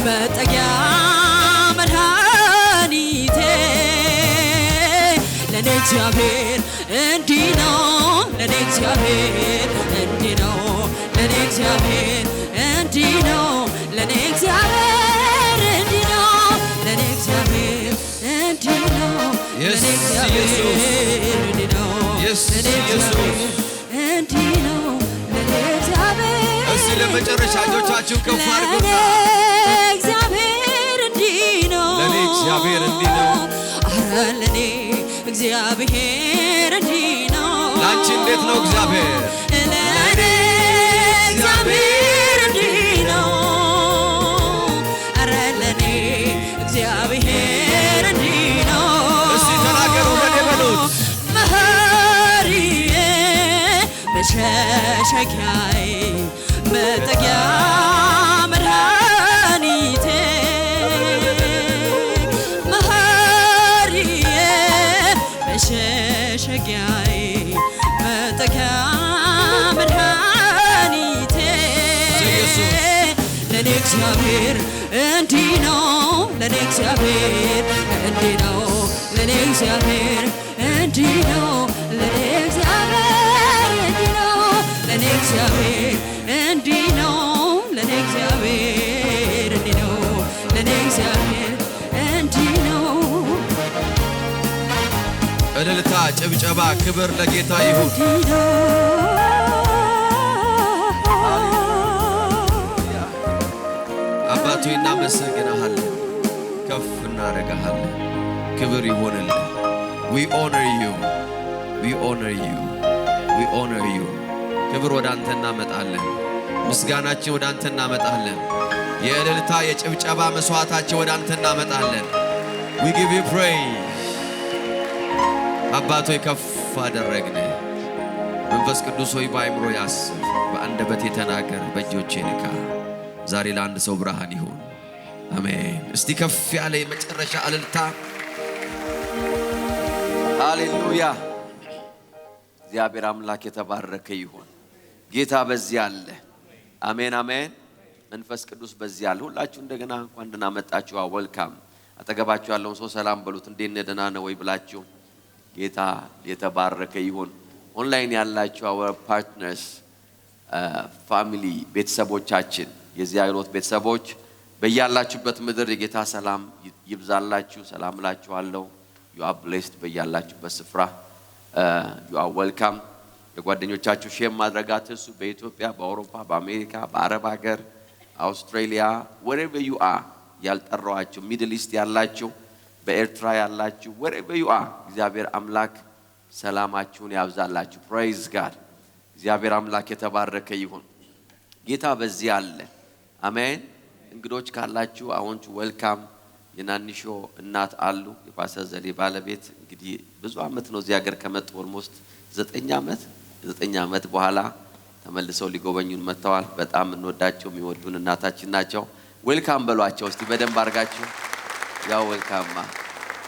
መጠጊያ መድኃኒቴ ለኔ እግዚአብሔር እንዲህ ነው ለኔ እግዚአብሔር እንዲህ ነው ለኔ እግዚአብሔር እንዲህ ነው ለኔ እግዚአብሔር እንዲህ ነው ለኔ እግዚአብሔር እንዲህ ነው ለኔ እግዚአብሔር እንዲህ ነው ለኔ እግዚአብሔር እንዲህ ነው ለኔ እግዚአብሔር እስቲ ለመጨረሻ እጆቻችሁ ከፍ አድርጉ እግዚአብሔር እንዲህ ነው ለኔ እግዚአብሔር እንዲህ ነው አረ ለኔ እግዚአብሔር እንዲህ ነው ላንቺ እንዴት ነው እግዚአብሔር ለኔ እግዚአብሔር እንዲህ ነው አረ ለኔ እግዚአብሔር እንዲህ ነው እስቲ ተናገሩ ለኔ በሉት መሐሪዬ መሸሸጊያዬ መጠጊያ መድኃኒቴ መሐሪዬ መሸሸጊያዬ መጠጊያ መድኃኒቴ ለኔ እግዚአብሔር እንዲህ ነው ለኔ እግዚአብሔር እንዲህ ነው ለኔ እግዚአብሔር እንዲህ ነው ለኔ እግዚአብሔር እንዲህ ነው ለኔ እግዚአብሔር እንዲህ ነው ለኔ እግዚአብሔር እንዲህ ነው ለኔ እግዚአብሔር እንዲህ ነው እልልታ ጭብጨባ ክብር ለጌታ ይሁን አባቱ እናመሰግንሃለን ከፍ እናደርግሃለን ክብር ይሆንልህ we honor you we honor you we honor you ክብር ወደ አንተ እናመጣለን ምስጋናችን ወደ አንተ እናመጣለን የእልልታ የጭብጨባ መስዋዕታችን ወደ አንተ እናመጣለን we give you praise አባቱ ከፍ አደረግን መንፈስ ቅዱስ ሆይ በአእምሮ ያስብ በአንደበት የተናገር በእጆቼ ንካ ዛሬ ለአንድ ሰው ብርሃን ይሁን አሜን እስቲ ከፍ ያለ የመጨረሻ እልልታ ሃሌሉያ እግዚአብሔር አምላክ የተባረከ ይሁን ጌታ በዚህ አለ አሜን አሜን መንፈስ ቅዱስ በዚህ አለ ሁላችሁ እንደገና እንኳን ደህና መጣችሁ ዌልካም አጠገባችሁ ያለውን ሰው ሰላም በሉት እንዴት ነህ ደህና ነህ ወይ ብላችሁ ጌታ የተባረከ ይሁን ኦንላይን ያላችሁ our partners ፋሚሊ ቤተሰቦቻችን የዚህ አገልግሎት ቤተሰቦች በያላችሁበት ምድር የጌታ ሰላም ይብዛላችሁ ሰላም እላችኋለሁ you are blessed በያላችሁበት ስፍራ you are welcome የጓደኞቻችሁ ሼር ማድረግ አትርሱ በኢትዮጵያ በአውሮፓ በአሜሪካ በአረብ ሀገር አውስትራሊያ wherever you are ያልጠራዋችሁ ሚድል ኢስት ያላችሁ በኤርትራ ያላችሁ wherever you are እግዚአብሔር አምላክ ሰላማችሁን ያብዛላችሁ praise God እግዚአብሔር አምላክ የተባረከ ይሁን ጌታ በዚህ አለ አሜን እንግዶች ካላችሁ I want to welcome የናንሾ እናት አሉ የፓስተር ዘሌ ባለቤት እንግዲህ ብዙ አመት ነው እዚህ ሀገር ከመጡ almost 9 አመት በኋላ ተመልሰው ሊጎበኙን መጥተዋል በጣም እንወዳቸው የሚወዱን እናታችን ናቸው ዌልካም በሏቸው እስቲ በደንብ አድርጋችሁ ያው ዌልካም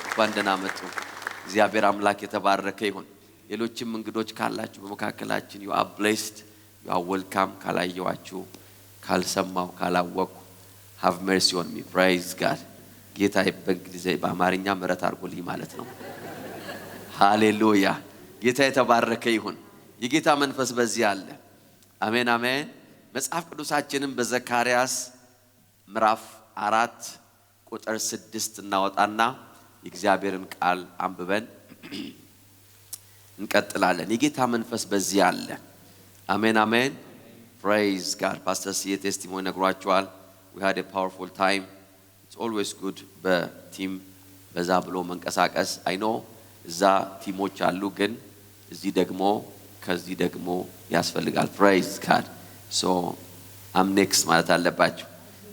እንኳን ደህና መጡ እግዚአብሔር አምላክ የተባረከ ይሁን ሌሎችም እንግዶች ካላችሁ በመካከላችን you are blessed you are welcome ካላየዋችሁ ካልሰማው ካላወቁ have mercy on me praise God ጌታ በእንግሊዝ በአማርኛ ምሕረት አድርጎልኝ ማለት ነው ሃሌሉያ ጌታ የተባረከ ይሁን የጌታ መንፈስ በዚህ አለ አሜን አሜን መጽሐፍ ቅዱሳችንን በዘካርያስ ምዕራፍ 4 ቁጥር 6 እናወጣና የእግዚአብሔርን ቃል አንብበን እንቀጥላለን የጌታ መንፈስ በዚህ አለ አሜን አሜን praise God pastor see testimony ነግሯቸዋል we had a powerful time it's always good በቲም በዛ ብሎ መንቀሳቀስ I know እዛ ቲሞች አሉ ግን እዚህ ደግሞ ከዚህ ደግሞ ያስፈልጋል praise God so I'm next ማለት አለባችሁ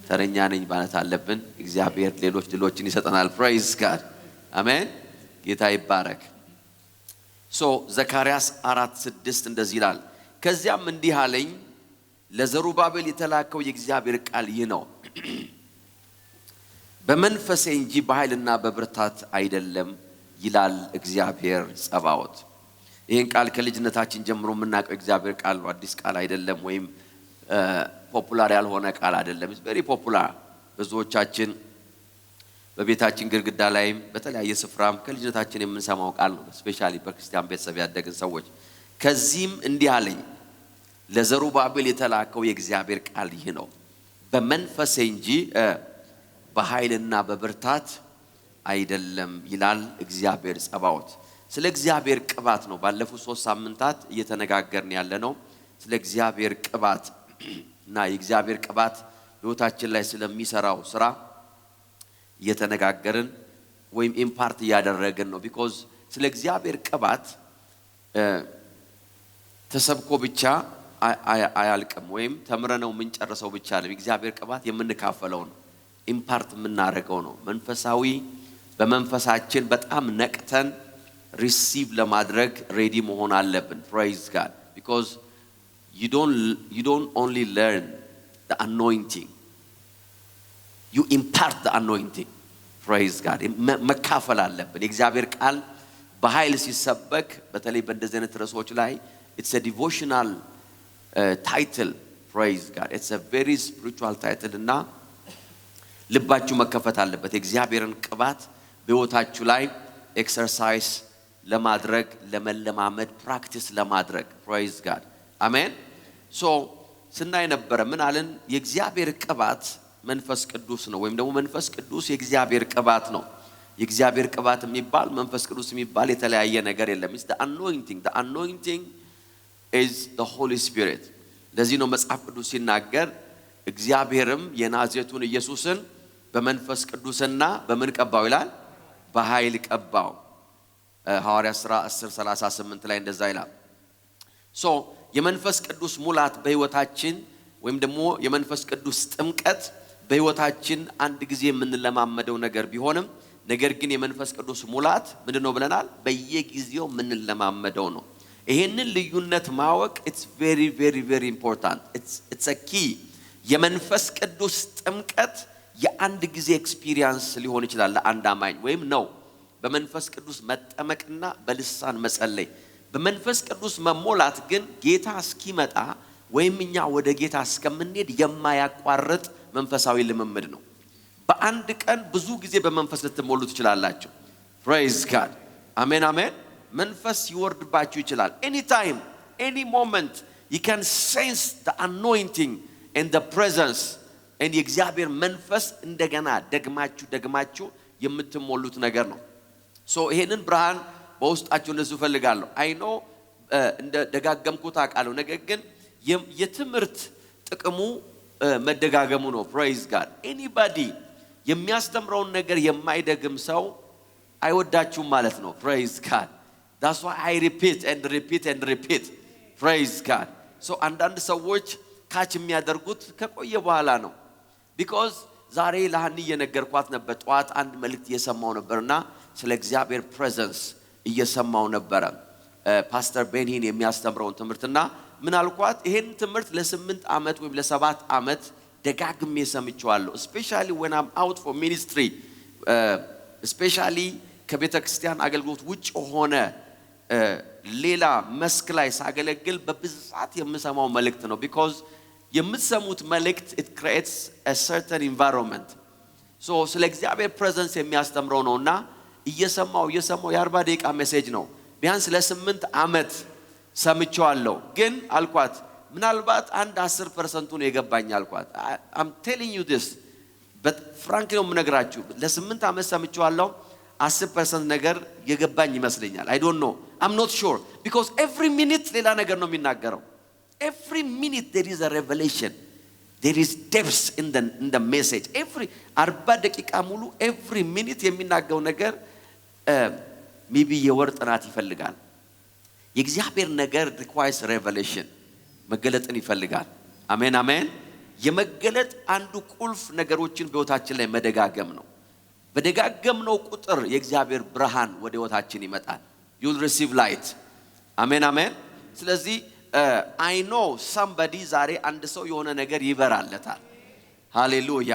ተረኛ ነኝ ማለት አለብን እግዚአብሔር ሌሎች ድሎችን ይሰጠናል praise God አሜን ጌታ ይባረክ so ዘካርያስ 4:6 እንደዚህ ይላል ከዚያም እንዲህ አለኝ ለዘሩባቤል የተላከው የእግዚአብሔር ቃል ይህ ነው በመንፈሴ እንጂ በኃይልና በብርታት አይደለም ይላል እግዚአብሔር ጸባዖት ይሄን ቃል ከልጅነታችን ጀምሮ የምናውቀው እግዚአብሔር ቃል ነው አዲስ ቃል አይደለም ወይም ፖፑላር ያልሆነ ቃል አይደለም it's very popular ብዙዎቻችን በቤታችን ግድግዳ ላይም በተለያየ ስፍራም ከልጅነታችን የምንሰማው ቃል ነው። ስፔሻሊ በክርስቲያን ቤተሰብ ያደግን ሰዎች ከዚህም እንዲህ አለኝ ለዘሩባቤል የተላከው የእግዚአብሔር ቃል ይህ ነው በመንፈሴ እንጂ በኃይልና በብርታት አይደለም ይላል እግዚአብሔር ጸባዖት። ስለ እግዚአብሔር ቅባት ነው ባለፉት 3 ሳምንታት እየተነጋገርን ያለነው ስለ እግዚአብሔር ቅባት እና የእግዚአብሔር ቅባት ህይወታችን ላይ ስለሚሰራው ስራ እየተነጋገርን ወይም ኢምፓርት ያደረገን ነው። ቢኮዝ ስለ እግዚአብሔር ቅባት ተሰብኮ ብቻ አያልቅም ወይም ተምረነው ምን ጨርሰው ብቻ አይደለም። እግዚአብሔር ቅባት የምንካፈለው ነው ኢምፓርት የምናደርገው ነው። መንፈሳዊ በመንፈሳችን በጣም ነቅተን ሪሲቭ ለማድረግ ሬዲ መሆን አለብን። praise God because you don't only learn the anointing, you impart the anointing. praise God መካፈል አለብን። የእግዚአብሔር ቃል በኃይል ሲሰበክ በተለይ በእንደዚህ አይነት ርዕሶች ላይ it's a devotional title. praise God it's a very spiritual title እና ልባችሁ መከፈት አለበት የእግዚአብሔርን ቅባት በህይወታችሁ ላይ ኤክሰርሳይዝ ለማድረግ ለመለማመድ ፕራክቲስ ለማድረግ praise God አሜን። ሶ ስናይ ነበር ምን አለን የእግዚአብሔር ቅባት መንፈስ ቅዱስ ነው ወይም ደግሞ መንፈስ ቅዱስ የእግዚአብሔር ቅባት ነው። የእግዚአብሔር ቅባት የሚባል መንፈስ ቅዱስ የሚባል የተለያየ ነገር የለም። it's the anointing is the Holy Spirit። ለዚህ ነው መጽሐፍ ቅዱስ ሲናገር እግዚአብሔርም የናዝሬቱን ኢየሱስን በመንፈስ ቅዱስና በምን ቀባው ይላል በኃይል ቀባው። ሐዋርያት ሥራ 10:38 ላይ እንደዛ ይላል። ሶ የመንፈስ ቅዱስ ሙላት በህይወታችን ወይም ደግሞ የመንፈስ ቅዱስ ጥምቀት በህይወታችን አንድ ጊዜ የምንለማመደው ነገር ቢሆንም ነገር ግን የመንፈስ ቅዱስ ሙላት ምንድነው ብለናል በየጊዜው የምንለማመደው ነው። ይሄንን ልዩነት ማወቅ it's very very very important. it's a key. የመንፈስ ቅዱስ ጥምቀት የአንድ ጊዜ ኤክስፒሪየንስ ሊሆን ይችላል ለአንድ አማኝ ወይም ነው በመንፈስ ቅዱስ መጠመቅና በልሳን መጸለይ። በመንፈስ ቅዱስ መሞላት ግን ጌታ እስኪመጣ ወይም እኛ ወደ ጌታ እስከምንሄድ የማያቋርጥ መንፈሳዊ ልምምድ ነው። በአንድ ቀን ብዙ ጊዜ በመንፈስ ልትሞሉ ትችላላችሁ። praise God አሜን አሜን። መንፈስ ይወርድባችሁ ይችላል anytime any moment you can sense the anointing and the presence and የእግዚአብሔር መንፈስ እንደገና ደግማችሁ የምትሞሉት ነገር ነው። ሶ ይሄንን ብርሃን በውስጣችሁ ለሱ ፈልጋለሁ። አይ ኖ እንደ ደጋገምኩት አቃለው ነገር ግን የትምህርት ጥቅሙ መደጋገሙ ነው። praise God anybody የሚያስተምረውን ነገር የማይደግም ሰው አይወዳችሁም ማለት ነው። praise God that's why I repeat and repeat and repeat. praise God so አንዳንድ ሰዎች ካች የሚያደርጉት ከቆየ በኋላ ነው። because ዛሬ ለሃኒ እየነገርኳት ነበር ጧት አንድ መልእክት እየሰማው ነበርና ስለ እግዚአብሔር presence እየሰማው ነበር ፓስተር ቤኒን የሚያስተምረውን ትምህርትና ምን አልኳት ይሄን ትምህርት ለ8 አመት ወይም ለ7 አመት ደጋግሜ ሰምቼዋለሁ especially when I'm out for ministry especially ከቤተክርስቲያን አገልግሎት ውጭ ሆነ ሌላ መስክ ላይ ሳገለግል በብዛት የምሰማው መልእክት ነው because የምትሰሙት መልእክት it creates a certain environment. so ስለ እግዚአብሔር presence የሚያስተምረው ነውና እየሰማው የ40 ደቂቃ ሜሴጅ ነው ቢያንስ ለ8 አመት ሰምቼዋለሁ። ግን አልኳት ምናልባት አንድ 10% ነው የገባኝ አልኳት I'm telling you this but frankly ነው የምነግራችሁ ለ8 አመት ሰምቼዋለሁ 10% ነገር የገባኝ ይመስለኛል I don't know I'm not sure because every minute ሌላ ነገር ነው የሚናገረው every minute there is a revelation there is depth in the message every 40 ደቂቃ ሙሉ every minute የሚናገረው ነገር maybe የወር ጥናት ይፈልጋል። የእግዚአብሔር ነገር requires revelation መገለጥን ይፈልጋል። አሜን አሜን። የመገለጥ አንዱ ቁልፍ ነገሮችን በህይወታችን ላይ መደጋገም ነው። በደጋገምነው ቁጥር የእግዚአብሔር ብርሃን ወደ ህይወታችን ይመጣል። you'll receive light አሜን አሜን። ስለዚህ I know somebody ዛሬ አንድ ሰው የሆነ ነገር ይበራለታል። ሃሌሉያ።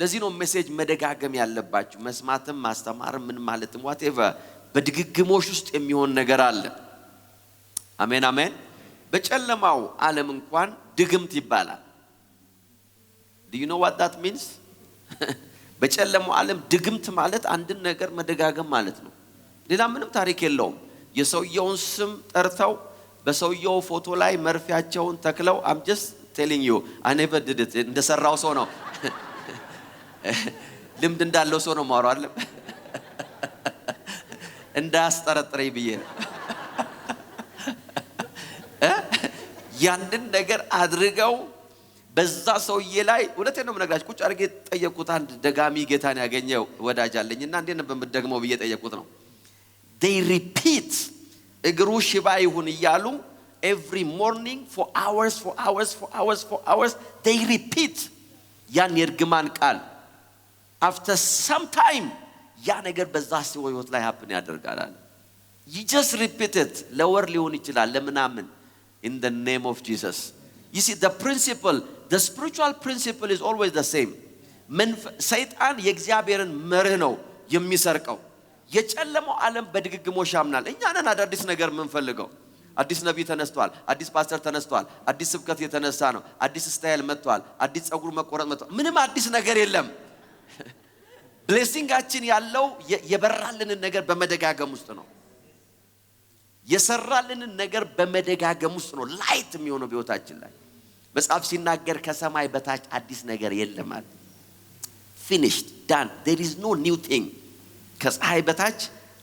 ለዚህ ነው ሜሴጅ መደጋገም ያለባችሁ መስማትም ማስተማርም ምን ማለትም whatever በድግግሞሽ ውስጥ የሚሆን ነገር አለ። አሜን አሜን። በጨለማው ዓለም እንኳን ድግምት ይባላል። do you know what that means? በጨለማው ዓለም ድግምት ማለት አንድን ነገር መደጋገም ማለት ነው። ሌላ ምንም ታሪክ የለውም። የሰውየውን ስም ጠርተው በሰውየው ፎቶ ላይ መርፊያቸውን ተክለው I'm just telling you I never did it እንደሰራው ሰው ነው ልምድ እንዳለው ሰው ነው ማወራው አይደል እንዳስጠረጥረኝ ብዬ ያንን ነገር አድርገው በዛ ሰውዬ ላይ እውነቴን ነው የምነግራችሁ። ቁጭ አድርጌ ጠየቁት። አንድ ደጋሚ ጌታን ያገኘው ወዳጅ አለኝና እንዴት ነው በምትደግመው ብዬ ጠየቁት ነው they repeat እግሩ ሽባ ይሁን እያሉ every morning for hours they repeat ያን የርግማን ቃል after some time ያ ነገር በዛ ሰው ህይወት ላይ happen ያደርጋል አለ you just repeat it ለወር ሊሆን ይችላል ለምናምን in the name of Jesus. You see the principle, the spiritual principle is always the same. ሰይጣን የእግዚአብሔርን መርህ ነው የሚሰርቀው። የጨለማው ዓለም በድግግሞሽ ያምናል። እኛ ነን አዲስ ነገር የምንፈልገው። አዲስ ነብይ ተነስቷል፣ አዲስ ፓስተር ተነስቷል፣ አዲስ ስብከት የተነሳ ነው፣ አዲስ ስታይል መጥቷል፣ አዲስ ጸጉር መቆረጥ መጥቷል። ምንም አዲስ ነገር የለም። ብሌሲንጋችን ያለው የበራልንን ነገር በመደጋገም ውስጥ ነው። የሰራልንን ነገር በመደጋገም ውስጥ ነው ላይት የሚሆነው በህይወታችን ላይ። መጽሐፍ ሲናገር ከሰማይ በታች አዲስ ነገር የለም አለ። finished done there is no new thing። ከፀሐይ በታች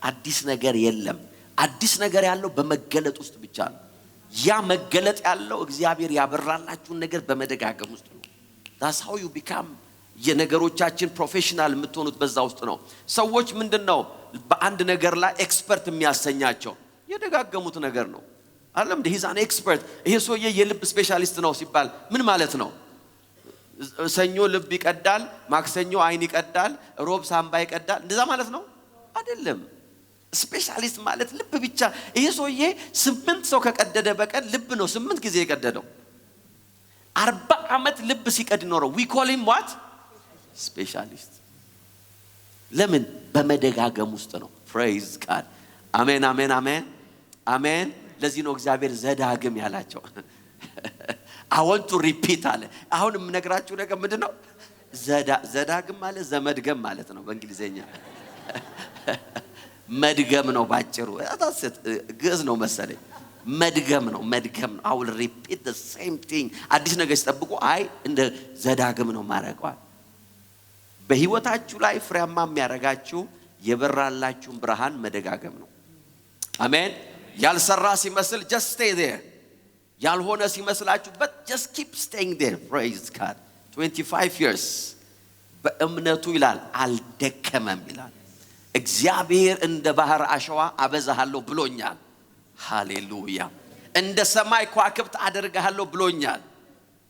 አዲስ ነገር የለም። አዲስ ነገር ያለው በመገለጥ ውስጥ ብቻ ነው። ያ መገለጥ ያለው እግዚአብሔር ያበራላችሁን ነገር በመደጋገም ውስጥ ነው። that's how you become የነገሮቻችን ፕሮፌሽናል የምትሆኑት በዛ ውስጥ ነው። ሰዎች ምንድነው በአንድ ነገር ላይ ኤክስፐርት የሚያሰኛቸው? የደጋገሙት ነገር ነው። አለም he's an expert ይሄ ሰውዬ የልብ ስፔሻሊስት ነው ሲባል ምን ማለት ነው? ሰኞ ልብ ይቀዳል፣ ማክሰኞ አይን ይቀዳል፣ ሮብ ሳምባ ይቀዳል እንደዛ ማለት ነው አይደለም። ስፔሻሊስት ማለት ልብ ብቻ። ይሄ ሰውዬ 8 ሰው ከቀደደ በቀን ልብ ነው 8 ጊዜ የቀደደው። 40 ዓመት ልብ ሲቀድ ኖረው we call him what? ስፔሻሊስት። ለምን? በመደጋገም ውስጥ ነው። praise God አሜን አሜን አሜን አሜን። ለዚህ ነው እግዚአብሔር ዘዳግም ያላቸው። I want to repeat አለ። አሁን የምነግራችሁ ነገር ምንድነው? ዘዳግም ማለት ዘመድገም ማለት ነው በእንግሊዘኛ። መድገም ነው ባጭሩ። አታሰት ግዕዝ ነው መሰለኝ። መድገም ነው ነው። I will repeat the same thing። አዲስ ነገር ሲጠብቁ አይ እንደ ዘዳግም ነው ማረጋው። በህይወታችሁ ላይ ፍሬያማ የሚያረጋችሁ የበራላችሁን ብርሃን መደጋገም ነው። አሜን። ያልሰራ ሲመስል just stay there። ያልሆነ ሲመስላችሁ but just keep staying there. praise God 25 years በእምነቱ ይላል አልደከመም ይላል። እግዚአብሔር እንደ ባህር አሸዋ አበዛሃለሁ ብሎኛል። ሃሌሉያ። እንደ ሰማይ ከዋክብት አደርጋለሁ ብሎኛል።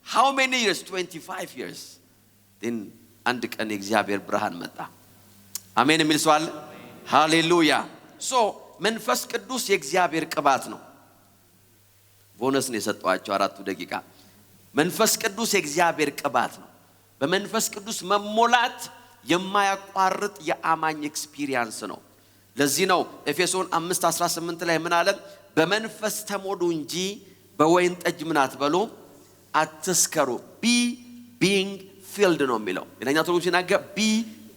how many years? 25 years። then አንድ ቀን የእግዚአብሔር ብርሃን መጣ። አሜን የሚል ሰው አለ? ሃሌሉያ። so መንፈስ ቅዱስ የእግዚአብሔር ቅባት ነው። ቦነስ ነው የሰጠዋቸው 4 ደቂቃ። መንፈስ ቅዱስ የእግዚአብሔር ቅባት ነው። በመንፈስ ቅዱስ መሞላት የማያቋርጥ የአማኝ ኤክስፒሪየንስ ነው። ለዚህ ነው ኤፌሶን 5:18 ላይ ምን አለ? በመንፈስ ተሞሉ እንጂ በወይን ጠጅ ምን አትበሉ አትስከሩ። being filled ነው የሚለው። የኛው ትርጉም ሲናገር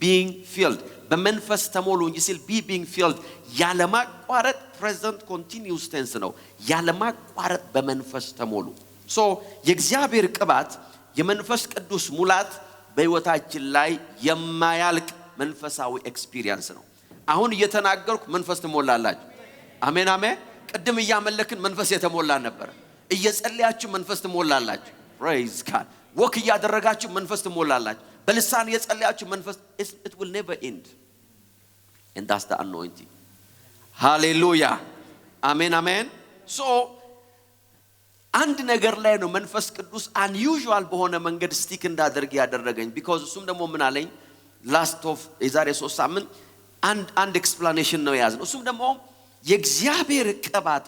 being filled በመንፈስ ተሞሉ እንጂ ሲል being filled ያለማቋረጥ present continuous tense ነው። ያለማቋረጥ በመንፈስ ተሞሉ። so የእግዚአብሔር ቅባት የመንፈስ ቅዱስ ሙላት በህይወታችን ላይ የማያልቅ መንፈሳዊ ኤክስፒሪየንስ ነው። አሁን እየተናገርኩ መንፈስ ተሞላላችሁ። አሜን አሜን። ቅድም እያመለክን መንፈስ የተሞላ ነበር። እየጸለያችሁ መንፈስ ተሞላላችሁ። praise God ወክ እያደረጋችሁ መንፈስ ተሞላላችሁ። በልሳን እየጸለያችሁ መንፈስ it will never end. and that's the anointing. hallelujah amen amen. so አንድ ነገር ላይ ነው መንፈስ ቅዱስ unusual በሆነ መንገድ ስቲክ እንዳደርግ ያደረገኝ። because እሱም ደግሞ ምን አለኝ last of የዛሬ 3 ሳምንት አንድ explanation ነው ያዝነው። እሱም ደግሞ የእግዚአብሔር ቅባት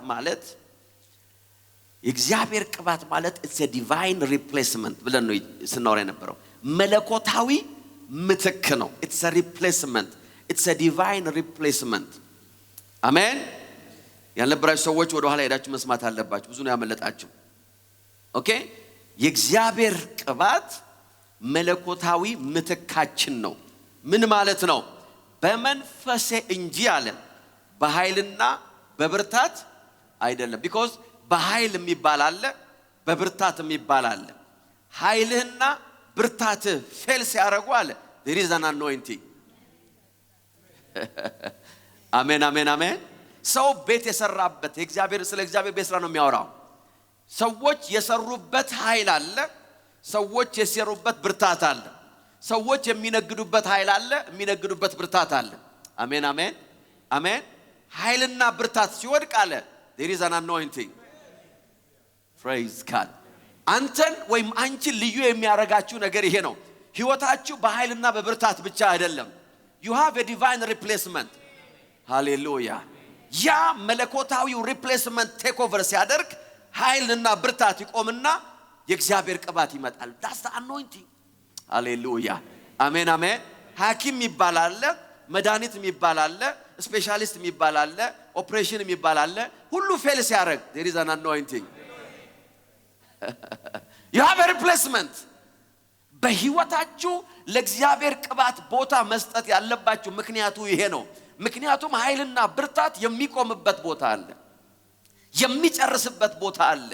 ማለት it's a divine replacement ብለን ነው ስናወራ የነበረው። መለኮታዊ ምትክ ነው። it's a replacement. it's a divine replacement. አሜን። ያልነበራችሁ ሰዎች ወደ ኋላ ሄዳችሁ መስማት አለባችሁ። ብዙ ነው ያመለጣችሁ። ኦኬ። የእግዚአብሔር ቅባት መለኮታዊ ምትካችን ነው። ምን ማለት ነው? በመንፈሴ እንጂ አለ በኃይልና በብርታት አይደለም። because በኃይል የሚባል አለ፣ በብርታት የሚባል አለ። ኃይልህና ብርታትህ ፌል ሲያደርጉ አለ there is an anointing። አሜን አሜን አሜን። ሰው ቤት የሰራበት እግዚአብሔር ስለ እግዚአብሔር ቤት ስራ ነው የሚያወራው። ሰዎች የሰሩበት ኃይል አለ፣ ሰዎች የሰሩበት ብርታት አለ። ሰዎች የሚነግዱበት ኃይል አለ፣ የሚነግዱበት ብርታት አለ። አሜን አሜን አሜን። ኃይልና ብርታት ሲወድቅ አለ there is an anointing። praise God። አንተን ወይም አንቺን ልዩ የሚያረጋችሁ ነገር ይሄ ነው። ህይወታችሁ በኃይልና በብርታት ብቻ አይደለም። you have a divine replacement። ሃሌሉያ። ያ መለኮታዊው ሪፕሌስመንት ቴክ ኦቨር ሲያደርግ ኃይልና ብርታት ይቆምና የእግዚአብሔር ቅባት ይመጣል። that's the anointing። ሃሌሉያ አሜን አሜን። ሐኪም ይባላል፣ መድኃኒት ይባላል፣ ስፔሻሊስት ይባላል፣ ኦፕሬሽን ይባላል። ሁሉ ፌል ሲያደርግ there is an anointing። you have a replacement። በህይወታችሁ ለእግዚአብሔር ቅባት ቦታ መስጠት ያለባችሁ ምክንያቱ ይሄ ነው። ምክንያቱም ኃይልና ብርታት የሚቆምበት ቦታ አለ፣ የሚጨርስበት ቦታ አለ።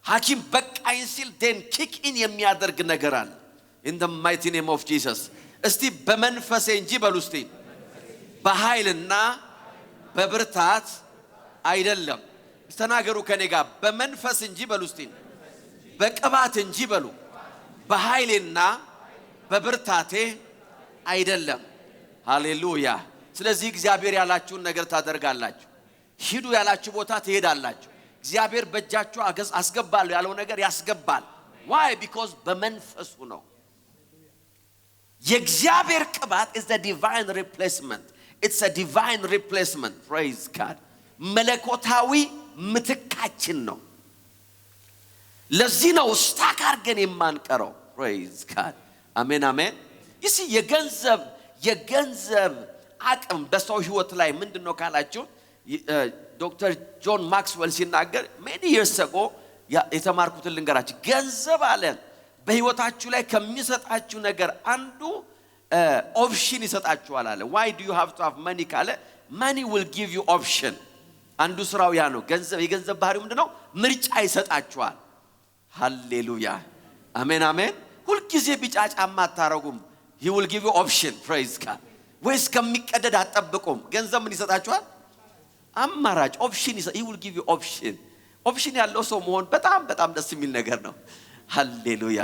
ሐኪም በቃኝ ሲል then kick in የሚያደርግ ነገር አለ። in the mighty name of Jesus። እስቲ በመንፈሴ እንጂ በሉ እስቲ በኃይልና በብርታት አይደለም። ተናገሩ ከኔ ጋር በመንፈስ እንጂ በሉ እስቲ በቅባት እንጂ በሉ በኃይልና በብርታቴ አይደለም። ሃሌሉያ። ስለዚህ እግዚአብሔር ያላችሁን ነገር ታደርጋላችሁ። ሂዱ ያላችሁ ቦታ ትሄዳላችሁ። እግዚአብሔር በእጃችሁ አስገባለሁ ያለው ነገር ያስገባል። why? because በመንፈሱ ነው። የእግዚአብሔር ቅባት is a divine replacement። it's a divine replacement። praise God። መለኮታዊ ምትካችን ነው። ለዚህ ነው ስታክ አድርገን የማንቀረው። praise God። አሜን አሜን። ይሲ የገንዘብ አቅም በሰው ህይወት ላይ ምንድነው ካላችሁ ዶክተር ጆን ማክስዌል ሲናገር many years ago የተማርኩትን ልንገራችሁ። ገንዘብ አለ በህይወታችሁ ላይ ከሚሰጣችሁ ነገር አንዱ ኦፕሽን ይሰጣችኋል አለ። why do you have to have money ካለ money will give you option። አንዱ ስራው ያ ነው። የገንዘብ ባህሪው ምንድነው? ምርጫ ይሰጣችኋል። ሃሌሉያ አሜን አሜን። ሁሉ ጊዜ ቢጫ ጫማ አታረጉም። he will give you option። praise God። ወይስ ከሚቀደድ አጠብቁም። ገንዘብ ምን ይሰጣችኋል? አማራጭ ኦፕሽን he will give you option። ኦፕሽን ያለው ሰው መሆን በጣም ደስ የሚል ነገር ነው። ሃሌሉያ።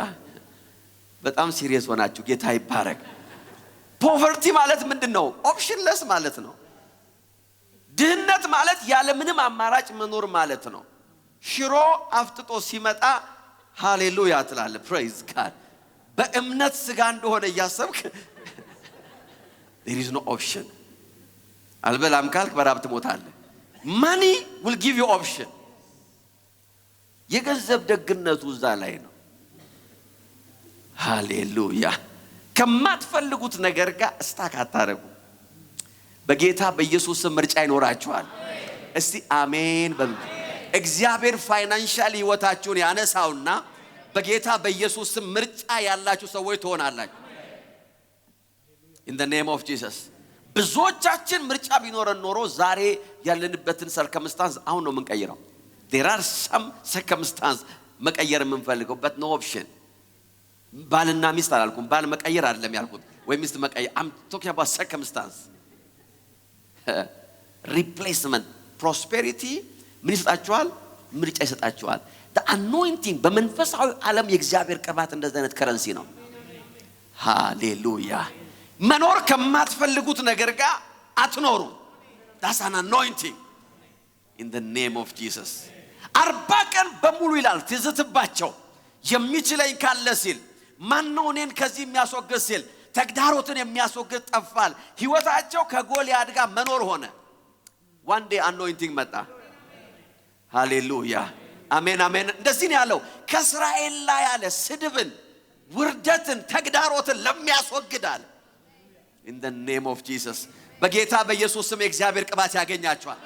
በጣም ሲሪየስ ሆናችሁ ጌታ ይባረክ። ፖቨርቲ ማለት ምንድነው? ኦፕሽንለስ ማለት ነው። ድህነት ማለት ያለ ምንም አማራጭ መኖር ማለት ነው። ሽሮ አፍጥጦ ሲመጣ ሃሌሉያ ትላለ። praise God። በእምነት ስጋ እንደሆነ ያሰብክ there is no option። አልበላም ካልክ በራብ ትሞታለህ። money will give you option። የገንዘብ ደግነቱ እዛ ላይ ነው። ሃሌሉያ። ከማትፈልጉት ነገር ጋር ስታክ አታረጉ። በጌታ በኢየሱስ ስም ምርጫ ይኖራችኋል። እስቲ አሜን በሉ። እግዚአብሔር ፋይናንሻሊ ህይወታችሁን ያነሳውና በጌታ በኢየሱስ ስም ምርጫ ያላችሁ ሰዎች ትሆናላችሁ። in the name of Jesus። ብዙዎቻችን ምርጫ ቢኖረን ኖሮ ዛሬ ያለንበትን circumstance አሁን ነው የምንቀይረው። there are some circumstances መቀየር የምንፈልገው but no option። ባልና ሚስት አላልኩም። ባል መቀየር አይደለም ያልኩት፣ ወይ ሚስት መቀየር። I'm talking about circumstance። replacement prosperity ምን ይሰጣችኋል? ምርጫ ይሰጣችኋል። the anointing በመንፈሳዊ ዓለም የእግዚአብሔር ቅባት እንደዚህ አይነት ከረንሲ ነው። ሃሌሉያ። መኖር ከማትፈልጉት ነገር ጋር አትኖሩ። that's an anointing in the name of Jesus። 40 ቀን በሙሉ ይላል ትዝትባቸው የሚችለኝ ካለ ሲል ማነው እኔን ከዚህ የሚያስወግድ ሲል ተግዳሮትን የሚያስወግድ ጠፋል። ህይወታቸው ከጎልያድ ጋር መኖር ሆነ። one day anointing መጣ። ሃሌሉያ አሜን አሜን። እንደዚህ ነው ያለው ከእስራኤል ላይ ያለ ስድብን፣ ውርደትን፣ ተግዳሮትን ለሚያስወግዳል in the name of Jesus። በጌታ በኢየሱስ ስም የእግዚአብሔር ቅባት ያገኛችኋል።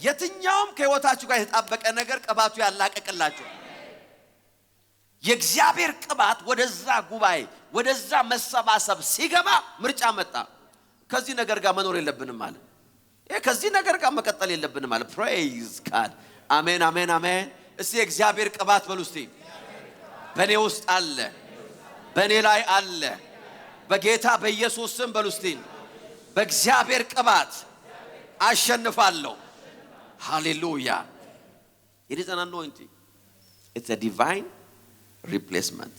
የትኛውም ከህይወታችሁ ጋር የተጣበቀ ነገር ቅባቱ ያላቀቅላችኋል። የእግዚአብሔር ቅባት ወደዛ ጉባኤ ወደዛ መሰባሰብ ሲገባ ምርጫ መጣ። ከዚህ ነገር ጋር መኖር የለብንም ማለት ከዚህ ነገር ጋር መቀጠል የለብንም ማለት ፕሬዝ ጋድ አሜን አሜን አሜን። እስቲ የእግዚአብሔር ቅባት በሉ እስቲ በኔ ውስጥ አለ በኔ ላይ አለ በጌታ በኢየሱስ ስም በሉ እስቲ በእግዚአብሔር ቅባት አሸንፋለሁ። ሃሌሉያ። it is an anointing, it's a divine replacement።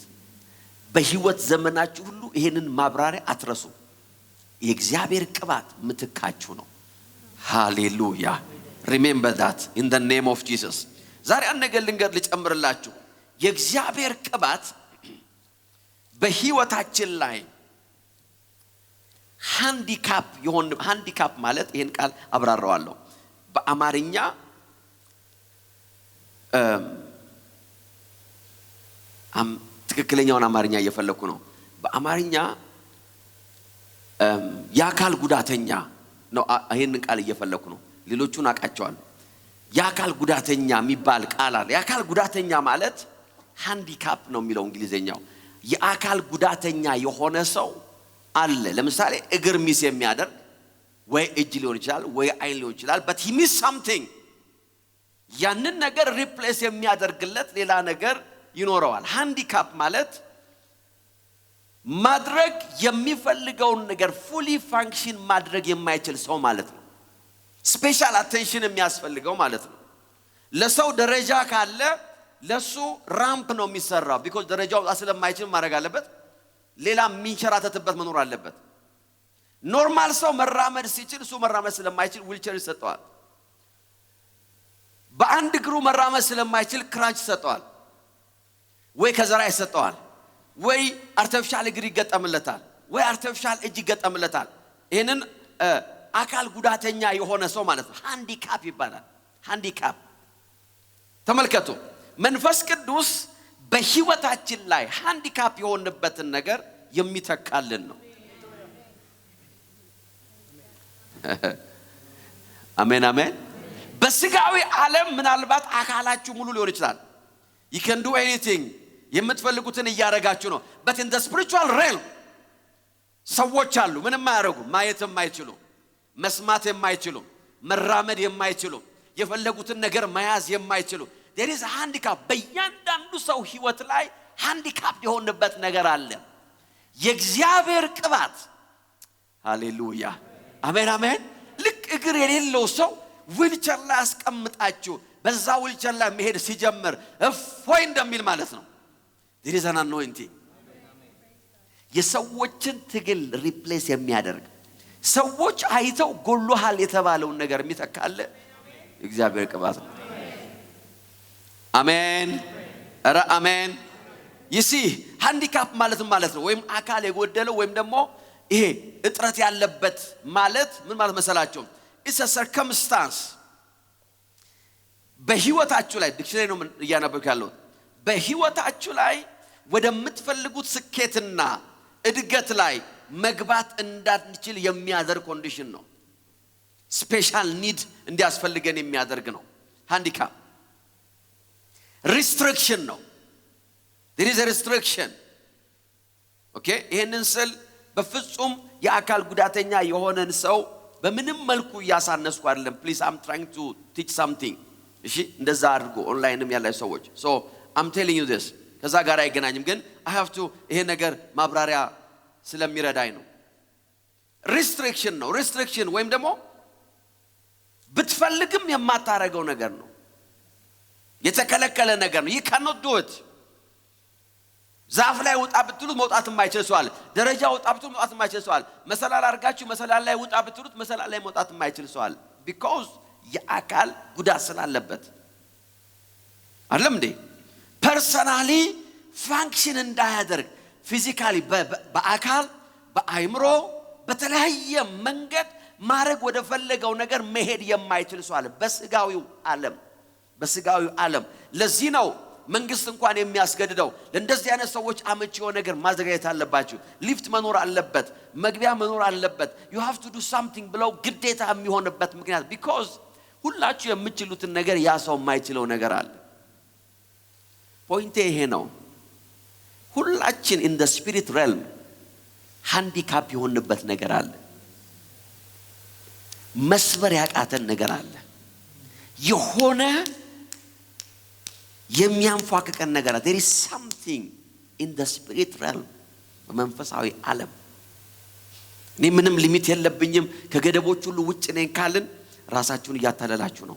በህይወት ዘመናችሁ ሁሉ ይሄንን ማብራሪያ አትረሱ። የእግዚአብሔር ቅባት ምትካችሁ ነው። ሃሌሉያ። remember that in the name of Jesus። ዛሬ አንድ ነገር ልጨምርላችሁ። የእግዚአብሔር ቅባት በህይወታችን ላይ ሃንዲካፕ ማለት ይሄን ቃል አብራራዋለሁ። በአማርኛ ትክክለኛውን አማርኛ እየፈለኩ ነው። በአማርኛ የአካል ጉዳተኛ ነው። ይሄን ቃል እየፈለኩ ነው። ሌሎቹን አቃቸዋለሁ። የአካል ጉዳተኛ የሚባል ቃል አለ። የአካል ጉዳተኛ ማለት ሃንዲካፕ ነው የሚለው እንግሊዘኛው። የአካል ጉዳተኛ የሆነ ሰው አለ። ለምሳሌ እግር ሚስ የሚያደርግ ወይ እጅ ሊሆን ይችላል ወይ አይን ሊሆን ይችላል but he miss something። ያንን ነገር ሪፕሌስ የሚያደርግለት ሌላ ነገር ይኖረዋል። ሃንዲካፕ ማለት ማድረግ የሚፈልገውን ነገር ፉሊ ፋንክሽን ማድረግ የማይችል ሰው ማለት ነው። ስፔሻል አቴንሽን የሚያስፈልገው ማለት ነው። ለሰው ደረጃ ካለ ለሱ ራምፕ ነው የሚሰራው because ደረጃው ስለማይችል ማድረግ አለበት። ሌላ ሚንሸራተትበት መኖር አለበት። ኖርማል ሰው መራመድ ሲችል እሱ መራመድ ስለማይችል ዊልቸር ይሰጠዋል። በአንድ እግሩ መራመድ ስለማይችል ክራንች ይሰጠዋል ወይ ከዘራ ይሰጠዋል ወይ አርቲፊሻል እግር ይገጠምለታል ወይ አርቲፊሻል እጅ ይገጠምለታል። ይሄንን አካል ጉዳተኛ የሆነ ሰው ማለት ነው። ሃንዲካፕ ይባላል። ሃንዲካፕ ተመልከቱ። መንፈስ ቅዱስ በህይወታችን ላይ ሃንዲካፕ የሆነበትን ነገር የሚተካልን ነው። አሜን አሜን። በስጋዊ ዓለም ምናልባት አካላችሁ ሙሉ ሊሆን ይችላል። you can do anything የምትፈልጉትን እያረጋችሁ ነው but in the spiritual realm ሰዎች አሉ ምንም ማያረጉ ማየት የማይችሉ መስማት የማይችሉ መራመድ የማይችሉ የፈለጉትን ነገር መያዝ የማይችሉ there is a handicap። በእያንዳንዱ ሰው ህይወት ላይ ሃንዲካፕ የሆነበት ነገር አለ። የእግዚአብሔር ቅባት ሃሌሉያ አሜን አሜን። ልክ እግር የሌለው ሰው ዊልቸር ላይ አስቀምጣችሁ በዛ ዊልቸር ላይ መሄድ ሲጀምር እፎይ እንደሚል ማለት ነው። there is an anointing። የሰዎችን ትግል ሪፕሌስ የሚያደርግ ሰዎች አይተው ጎሎሃል የተባለውን ነገር የሚተካለ እግዚአብሔር ቅባት ነው። አሜን ኧረ አሜን። ይሲ ሃንዲካፕ ማለት ነው ወይም አካል የጎደለው ወይም ደግሞ ይሄ እጥረት ያለበት ማለት ምን ማለት መሰላችሁ? it's a circumstance በህይወታችሁ ላይ ዲክሽነሪ ነው እያነበብኩ ያለው በህይወታችሁ ላይ ወደምትፈልጉት ስኬትና እድገት ላይ መግባት እንዳንችል የሚያደርግ ኮንዲሽን ነው። ስፔሻል ኒድ እንዲያስፈልገን የሚያደርግ ነው። ሃንዲካፕ restriction ነው። there is a restriction okay። ይሄንን ስል በፍጹም የአካል ጉዳተኛ የሆነን ሰው በምንም መልኩ ያሳነስኩ አይደለም። please I'm trying to teach something። እሺ እንደዛ አድርጎ ኦንላይንም ያለ ሰዎች so I'm telling you this ከዛ ጋር አይገናኝም ግን I have to ይሄ ነገር ማብራሪያ ስለሚረዳኝ ነው። restriction ነው። restriction ወይም ደግሞ ብትፈልግም የማታረገው ነገር ነው። የተከለከለ ነገር ነው። you cannot do it። ዛፍ ላይ ውጣ ብትሉት መውጣት የማይችል ሰው አለ። ደረጃ ውጣ ብትሉት መውጣት የማይችል ሰው አለ። መሰላል አርጋችሁ መሰላል ላይ ውጣ ብትሉት መሰላል ላይ መውጣት የማይችል ሰው አለ because የአካል ጉዳት ስላለበት አይደለም እንዴ? ፐርሰናሊ ፋንክሽን እንዳያደርግ ፊዚካሊ በአካል በአይምሮ በተለያየ መንገድ ማረግ ወደ ፈለገው ነገር መሄድ የማይችል ሰው አለ በስጋዊው ዓለም። ለዚህ ነው መንግስት እንኳን የሚያስገድደው ለእንደዚህ አይነት ሰዎች አመቺ የሆነ ነገር ማዘጋጀት አለባችሁ። ሊፍት መኖር አለበት፣ መግቢያ መኖር አለበት። you have to do something ብለው ግዴታ የሚሆንበት ምክንያት because ሁላችሁ የምትችሉትን ነገር ያ ሰው የማይችለው ነገር አለ። ፖይንቴ ይሄ ነው። ሁላችን in the spirit realm ሃንዲካፕ የሆንበት ነገር አለ። መስበር ያቃተን ነገር አለ። የሆነ የሚያንፏቅቀን ነገር አለ። there is something in the spirit realm በመንፈሳዊ ዓለም እኔ ምንም ሊሚት የለብኝም ከገደቦች ሁሉ ውጭ ነኝ ካልን ራሳችሁን እያታለላችሁ ነው።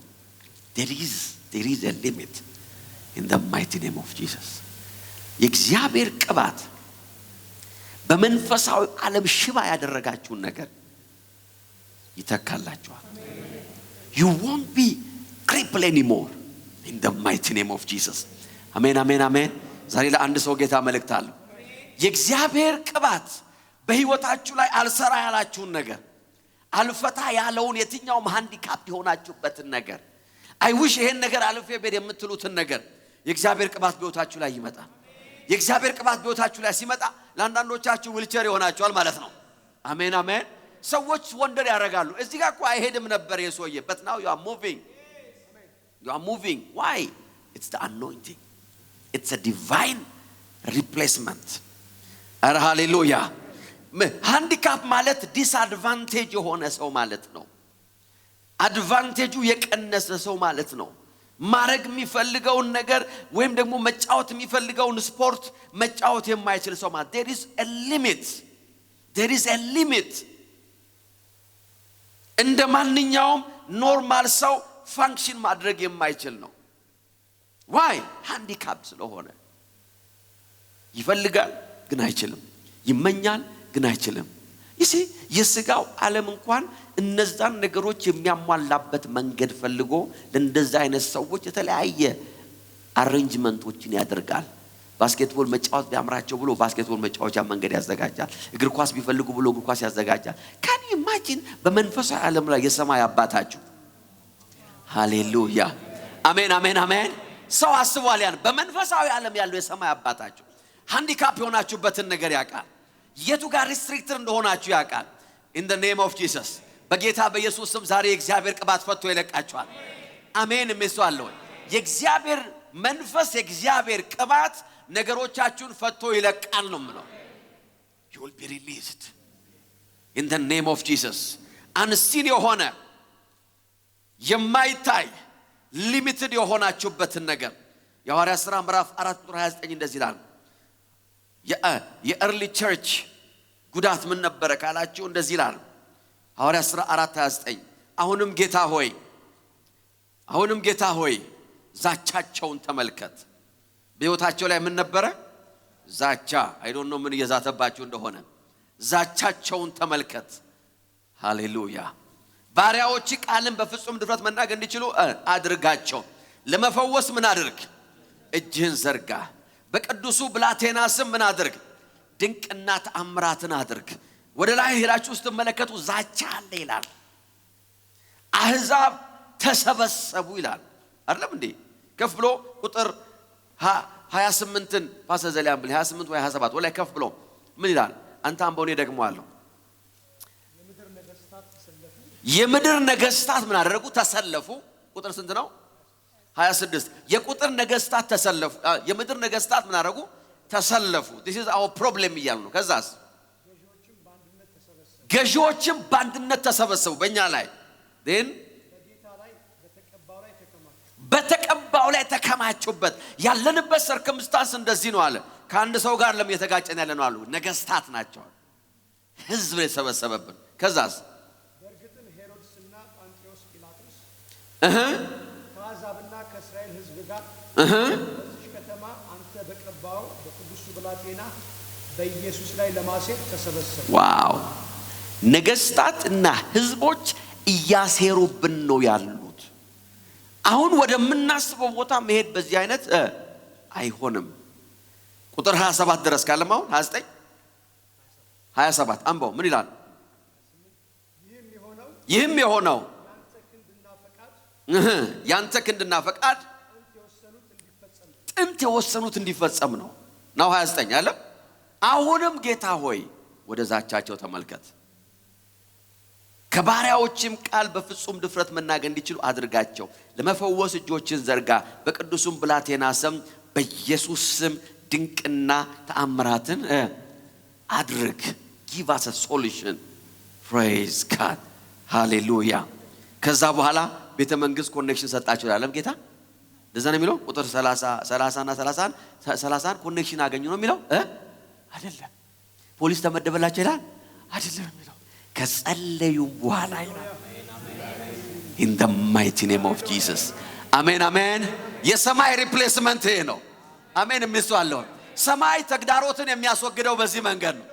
there is a limit in the mighty name of Jesus። የእግዚአብሔር ቅባት በመንፈሳዊ ዓለም ሽባ ያደረጋችሁን ነገር ይተካላችኋል። you won't be crippled anymore in the mighty name of Jesus። አሜን አሜን አሜን። ዛሬ ለአንድ ሰው ጌታ መልእክት አለው። የእግዚአብሔር ቅባት በህይወታችሁ ላይ አልሰራ ያላችሁን ነገር አልፈታ ያለውን የትኛው ሃንዲካፕ የሆናችሁበትን ነገር አይ ዊሽ ይሄን ነገር አልፌ በደ የምትሉትን ነገር የእግዚአብሔር ቅባት በህይወታችሁ ላይ ይመጣል። የእግዚአብሔር ቅባት በህይወታችሁ ላይ ሲመጣ ለአንዳንዶቻችሁ ዊልቸር ይሆናችኋል ማለት ነው። አሜን አሜን። ሰዎች ወንደር ያደርጋሉ። እዚህ ጋር እኮ አይሄድም ነበር የሶየ but now you are moving why? It's the anointing. It's a divine replacement. ሃሌሉያ። ሃንዲካፕ ማለት ዲስአድቫንቴጅ የሆነ ሰው ማለት ነው። አድቫንቴጁ የቀነሰ ሰው ማለት ነው። ማረግ የሚፈልገውን ነገር ወይም ደግሞ መጫወት የሚፈልገውን ስፖርት መጫወት የማይችል ሰው ማለት there is a limit እንደ ማንኛውም ኖርማል ሰው ፋንክሽን ማድረግ የማይችል ነው። why? ሃንዲካፕ ስለሆነ ይፈልጋል ግን አይችልም፣ ይመኛል ግን አይችልም። የስጋው ዓለም እንኳን እነዛን ነገሮች የሚያሟላበት መንገድ ፈልጎ ለእንደዛ አይነት ሰዎች የተለያየ አሬንጅመንቶችን ያደርጋል። ባስኬትቦል መጫወት ቢያምራቸው ብሎ ባስኬትቦል መጫወቻ መንገድ ያዘጋጃል። እግር ኳስ ቢፈልጉ ብሎ እግር ኳስ ያዘጋጃል። ካን ዩ ኢማጂን በመንፈሳዊ ዓለም ላይ የሰማይ አባታችሁ ሃሌሉያ አሜን አሜን አሜን። ሰው አስቧል ያን በመንፈሳዊ ዓለም ያለው የሰማይ አባታችሁ ሃንዲካፕ የሆናችሁበትን ነገር ያውቃል። የቱ ጋር ሪስትሪክትድ እንደሆናችሁ ያውቃል። in the name of Jesus በጌታ በኢየሱስ ስም ዛሬ የእግዚአብሔር ቅባት ፈቶ ይለቃችኋል። አሜን። መስዋዕለው የእግዚአብሔር መንፈስ የእግዚአብሔር ቅባት ነገሮቻችሁን ፈቶ ይለቃል ነው የምለው። you will be released in the name of Jesus። አንስቲን የሆነ የማይታይ ሊሚትድ የሆናችሁበትን ነገር የሐዋርያት ሥራ ምዕራፍ 4 ቁጥር 29 እንደዚህ ይላል። የኤርሊ ቸርች ጉዳት ምን ነበር ካላችሁ እንደዚህ ይላል ሐዋርያት ሥራ 4:29 አሁንም ጌታ ሆይ ዛቻቸውን ተመልከት። በህይወታቸው ላይ ምን ነበር? ዛቻ። አይ ዶንት ኖ ምን እየዛተባችሁ እንደሆነ ዛቻቸውን ተመልከት። ሃሌሉያ። ባሪያዎች ቃልን በፍጹም ድፍረት መናገር እንዲችሉ አድርጋቸው። ለመፈወስ ምን አድርግ? እጅህን ዘርጋ። በቅዱሱ ብላቴና ስም ምን አድርግ? ድንቅና ተአምራትን አድርግ። ወደ ላይ ሄዳችሁ ስትመለከቱ ዛቻ አለ ይላል። አህዛብ ተሰበሰቡ ይላል አይደለም እንዴ? ከፍ ብሎ ቁጥር 28ን ፓሰዘሊያን ብል 28 ወይ 27 ወላይ ከፍ ብሎ ምን ይላል? አንተ አንበውኔ ደግሞ አለው የምድር ነገስታት ምን አደረጉ? ተሰለፉ። ቁጥር ስንት ነው? 26 የቁጥር ነገስታት ተሰለፉ። የምድር ነገስታት ምን አደረጉ? ተሰለፉ። this is our problem እያሉ ነው። ከዛስ ገዢዎችም በአንድነት ተሰበሰቡ በእኛ ላይ then በተቀባው ላይ ተከማቹበት። ያለንበት ሰርከምስታንስ እንደዚህ ነው አለ። ከአንድ ሰው ጋር ለምን የተጋጨን ያለ ነው አሉ። ነገስታት ናቸው፣ ህዝብ የተሰበሰበብን። ከዛስ በርግጥም ሄሮድስና ጳንጤዎስ ጲላጦስ ከአሕዛብና ከእስራኤል ህዝብ ጋር በዚህ ከተማ አንተ በቀባው በቅዱሱ ብላቴና በኢየሱስ ላይ ለማሴር ተሰበሰቡ። ዋው! ነገስታትና ህዝቦች እያሴሩብን ነው ያሉት። አሁን ወደምናስበው ቦታ መሄድ በዚህ አይነት አይሆንም። ቁጥር 27 ድረስ ካለማው 29 27 አንበው ምን ይላል? ይህም የሆነው ያንተ ክንድና ፈቃድ ጥንት የወሰኑት እንዲፈጸም ነው። ነው 29 አለ። አሁንም ጌታ ሆይ ወደ ዛቻቸው ተመልከት፣ ከባሪያዎችም ቃል በፍጹም ድፍረት መናገር እንዲችሉ አድርጋቸው። ለመፈወስ እጆችን ዘርጋ። በቅዱሱም ብላቴና ስም በኢየሱስ ስም ድንቅና ተአምራትን አድርግ። give us a solution. praise God. hallelujah. ከዛ በኋላ ቤተ መንግስት ኮኔክሽን ሰጣቸው ያለም ጌታ እንደዛ ነው የሚለው። ቁጥር 30 እና 30 ኮኔክሽን አገኙ ነው የሚለው አይደለም። ፖሊስ ተመደበላቸው ይላል አይደለም የሚለው። ከጸለዩ በኋላ ይላል in the mighty name of Jesus. አሜን አሜን። የሰማይ ሪፕሌስመንት ይሄ ነው። አሜን የሚስዋለው ሰማይ ተግዳሮትን የሚያስወግደው በዚህ መንገድ ነው።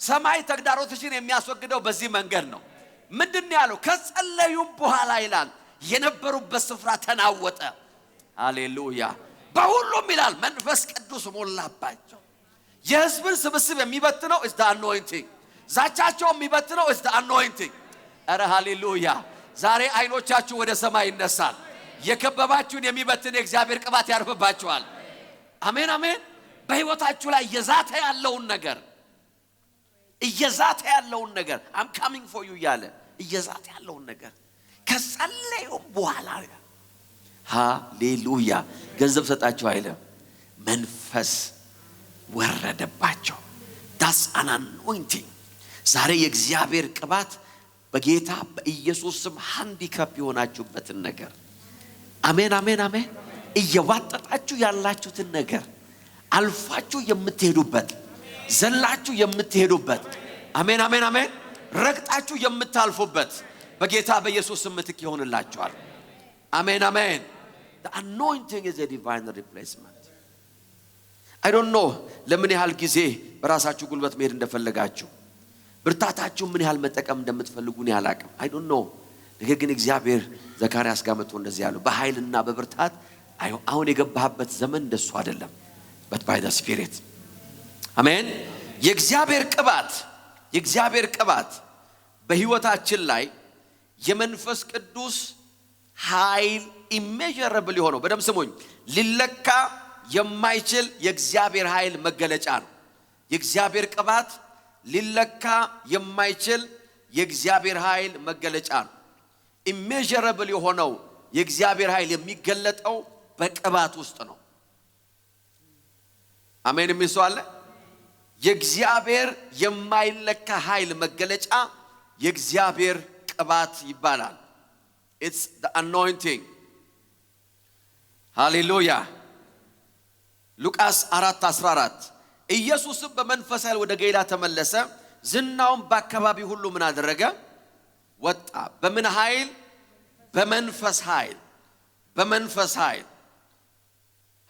ሰማይ ተግዳሮትን የሚያስወግደው በዚህ መንገድ ነው። ምንድነው ያለው? ከጸለዩ በኋላ ይላል የነበሩበት ስፍራ ተናወጠ። ሃሌሉያ። በሁሉም ይላል መንፈስ ቅዱስ ሞላባቸው። የሕዝብን ስብስብ የሚበትነው is the anointing። ዛቻቸው የሚበትነው is the anointing። አረ ሃሌሉያ። ዛሬ አይኖቻችሁ ወደ ሰማይ ይነሳል። የከበባችሁን የሚበትን የእግዚአብሔር ቅባት ያርፍባችኋል። አሜን አሜን። በህይወታችሁ ላይ እየዛተ ያለውን ነገር I'm coming for you ያለ እየዛተ ያለውን ነገር ከጸለዩ በኋላ ሃሌሉያ ገንዘብ ሰጣቸው አይደለም፣ መንፈስ ወረደባቸው። that's an anointing። ዛሬ የእግዚአብሔር ቅባት በጌታ በኢየሱስ ስም ሃንዲካፕ የሆናችሁበትን ነገር አሜን አሜን አሜን እየዋጠጣችሁ ያላችሁትን ነገር አልፋችሁ የምትሄዱበት ዘላችሁ የምትሄዱበት አሜን አሜን አሜን ረግጣችሁ የምታልፉበት በጌታ በኢየሱስ ስም ምትክ ይሆንላችኋል። አሜን አሜን። the anointing is a divine replacement. I don't know ለምን ያህል ጊዜ በራሳችሁ ጉልበት መሄድ እንደፈለጋችሁ ብርታታችሁ ምን ያህል መጠቀም እንደምትፈልጉ ነው ያላቀም I don't know። ነገር ግን እግዚአብሔር ዘካርያስ ጋር መጥቶ እንደዚህ ያለው በኃይልና በብርታት አሁን የገባህበት ዘመን እንደሱ አይደለም but by the spirit። አሜን። የእግዚአብሔር ቅባት በህይወታችን ላይ የመንፈስ ቅዱስ ኃይል immeasurable የሆነው በደም ስሙኝ ሊለካ የማይችል የእግዚአብሔር ኃይል መገለጫ ነው። የእግዚአብሔር ቅባት ሊለካ የማይችል የእግዚአብሔር ኃይል መገለጫ ነው። immeasurable የሆነው የእግዚአብሔር ኃይል የሚገለጠው በቅባት ውስጥ ነው። አሜን የሚስዋለ የእግዚአብሔር የማይለካ ኃይል መገለጫ የእግዚአብሔር ቅባት ይባላል። it's the anointing። ሃሌሉያ። ሉቃስ 4:14 ኢየሱስም በመንፈስ ኃይል ወደ ገሊላ ተመለሰ፣ ዝናውም በአካባቢ ሁሉ ምን አደረገ? ወጣ። በምን ኃይል? በመንፈስ ኃይል።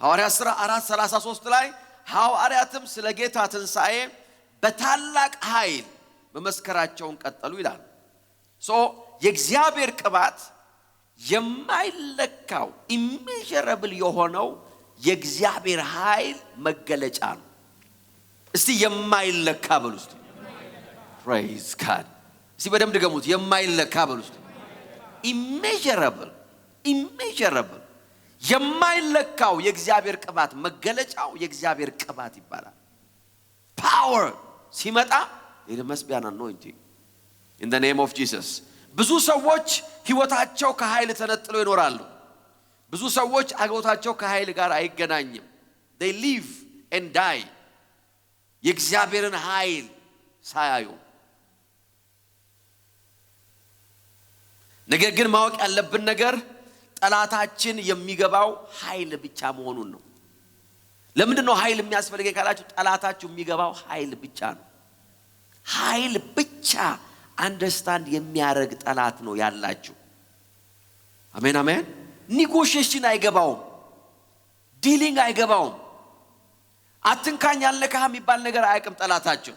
ሐዋርያት ሥራ 4:33 ላይ ሐዋርያትም ስለ ጌታ ትንሣኤ በታላቅ ኃይል መመስከራቸውን ቀጠሉ ይላል። የእግዚአብሔር ቅባት የማይለካው immeasurable የሆነው የእግዚአብሔር ኃይል መገለጫ ነው። እስቲ የማይለካ በሉ እስቲ praise God። እስቲ በደም ድገሙት የማይለካ በሉ እስቲ immeasurable የማይለካው የእግዚአብሔር ቅባት መገለጫው የእግዚአብሔር ቅባት ይባላል። power ሲመጣ it must be an anointing in the name of Jesus። ብዙ ሰዎች ህይወታቸው ከኃይል ተነጥለው ይኖራሉ። ብዙ ሰዎች አገውታቸው ከኃይል ጋር አይገናኝም። they live and die የእግዚአብሔርን ኃይል ሳያዩ። ነገር ግን ማወቅ ያለብን ነገር ጠላታችን የሚገባው ኃይል ብቻ መሆኑን ነው። ለምንድን ነው ኃይል የሚያስፈልገኝ ካላችሁ ጠላታችሁ የሚገባው ኃይል ብቻ ነው። ኃይል ብቻ አንደርስታንድ የሚያደርግ ጠላት ነው ያላችሁ። አሜን አሜን። ኒጎሽዬሽን አይገባውም፣ ዲሊንግ አይገባውም። አትንካኝ አልነካህ የሚባል ነገር አያውቅም ጠላታችሁ።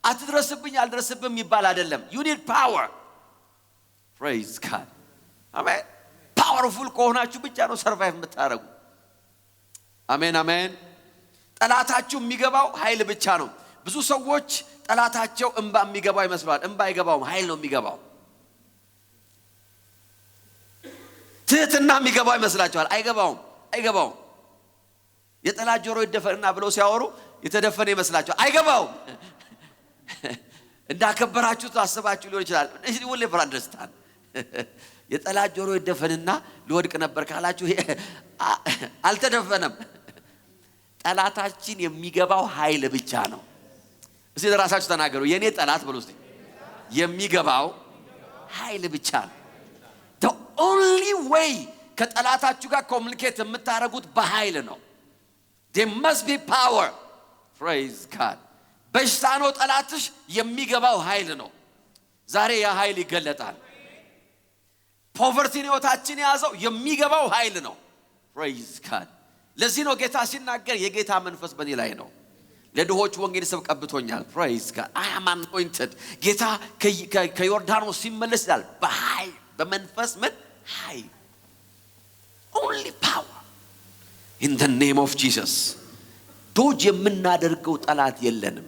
አትድረስብኝ አልድረስብም የሚባል አይደለም። you need power praise God አሜን። ፓወርፉል ከሆናችሁ ብቻ ነው ሰርቫይቭ የምታረጉ። አሜን አሜን። ጠላታችሁ የሚገባው ኃይል ብቻ ነው። ብዙ ሰዎች ጠላታቸው እንባ የሚገባው ይመስላል። እንባ አይገባውም፣ ኃይል ነው የሚገባው። ትህትና የሚገባው ይመስላችኋል። አይገባውም። የጠላት ጆሮ ይደፈንና ብለው ሲያወሩ የተደፈነ ይመስላችኋል። አይገባውም። እንዳከበራችሁት አስባችሁ ሊሆን ይችላል። እሺ ወለ ፍራንደስታን የጠላት ጆሮ ይደፈንና ሊወድቅ ነበር ካላችሁ አልተደፈነም። ጠላታችን የሚገባው ኃይል ብቻ ነው። እስቲ ለራሳችሁ ተናገሩ። የኔ ጠላት ብሉ እስቲ። የሚገባው ኃይል ብቻ ነው። the only way ከጠላታችሁ ጋር ኮሙኒኬት የምታደርጉት በኃይል ነው። there must be power. praise God. በሽታ ነው ጠላትሽ፣ የሚገባው ኃይል ነው። ዛሬ ያ ኃይል ይገለጣል። ፖቨርቲ ህይወታችን የያዘው የሚገባው ኃይል ነው። praise God. ለዚህ ነው ጌታ ሲናገር የጌታ መንፈስ በእኔ ላይ ነው፣ ለድሆች ወንጌል ስብከት ቀብቶኛል። praise God. I am anointed. ጌታ ከዮርዳኖስ ሲመለስ ይላል በኃይል በመንፈስ ምን ኃይል only power in the name of Jesus. ዶጅ የምናደርገው ጠላት የለንም።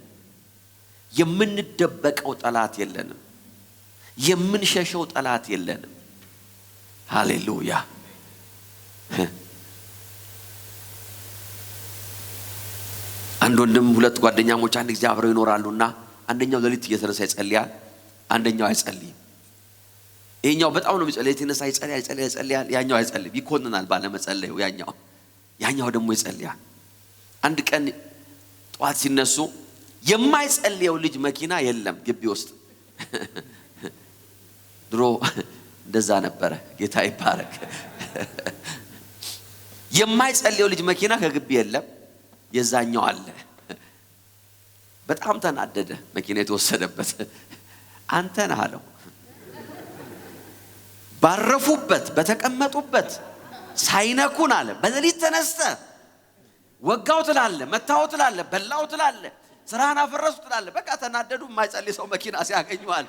የምንደበቀው ጠላት የለንም። የምንሸሸው ጠላት የለንም። ሃሌሉያ። አንድ ወንድም ሁለት ጓደኛሞች አንድ ጊዜ አብረው ይኖራሉና አንደኛው ሌሊት እየተነሳ ይጸልያል፣ አንደኛው አይጸልይም። ይሄኛው በጣም ነው የሚጸልይ፣ የተነሳ ይጸልያል፣ ያኛው አይጸልይም፣ ይኮንናል ባለመጸለዩ። ያኛው ደግሞ ይጸልያል። አንድ ቀን ጧት ሲነሱ የማይጸልየው ልጅ መኪና የለም ግቢ ውስጥ። ድሮ እንደዛ ነበረ። ጌታ ይባረክ። የማይጸልየው ልጅ መኪና ከግቢ የለም፣ የዛኛው አለ። በጣም ተናደደ። መኪና የተወሰደበት አንተ ነህ አለው። ባረፉበት በተቀመጡበት ሳይነኩን አለ በሌሊት ተነስተ ወጋው ትላለ፣ መታው ትላለ፣ በላው ትላለ፣ ስራን አፈረሱ ትላለ። በቃ ተናደዱ። የማይጸልይ ሰው መኪና ሲያገኙዋል።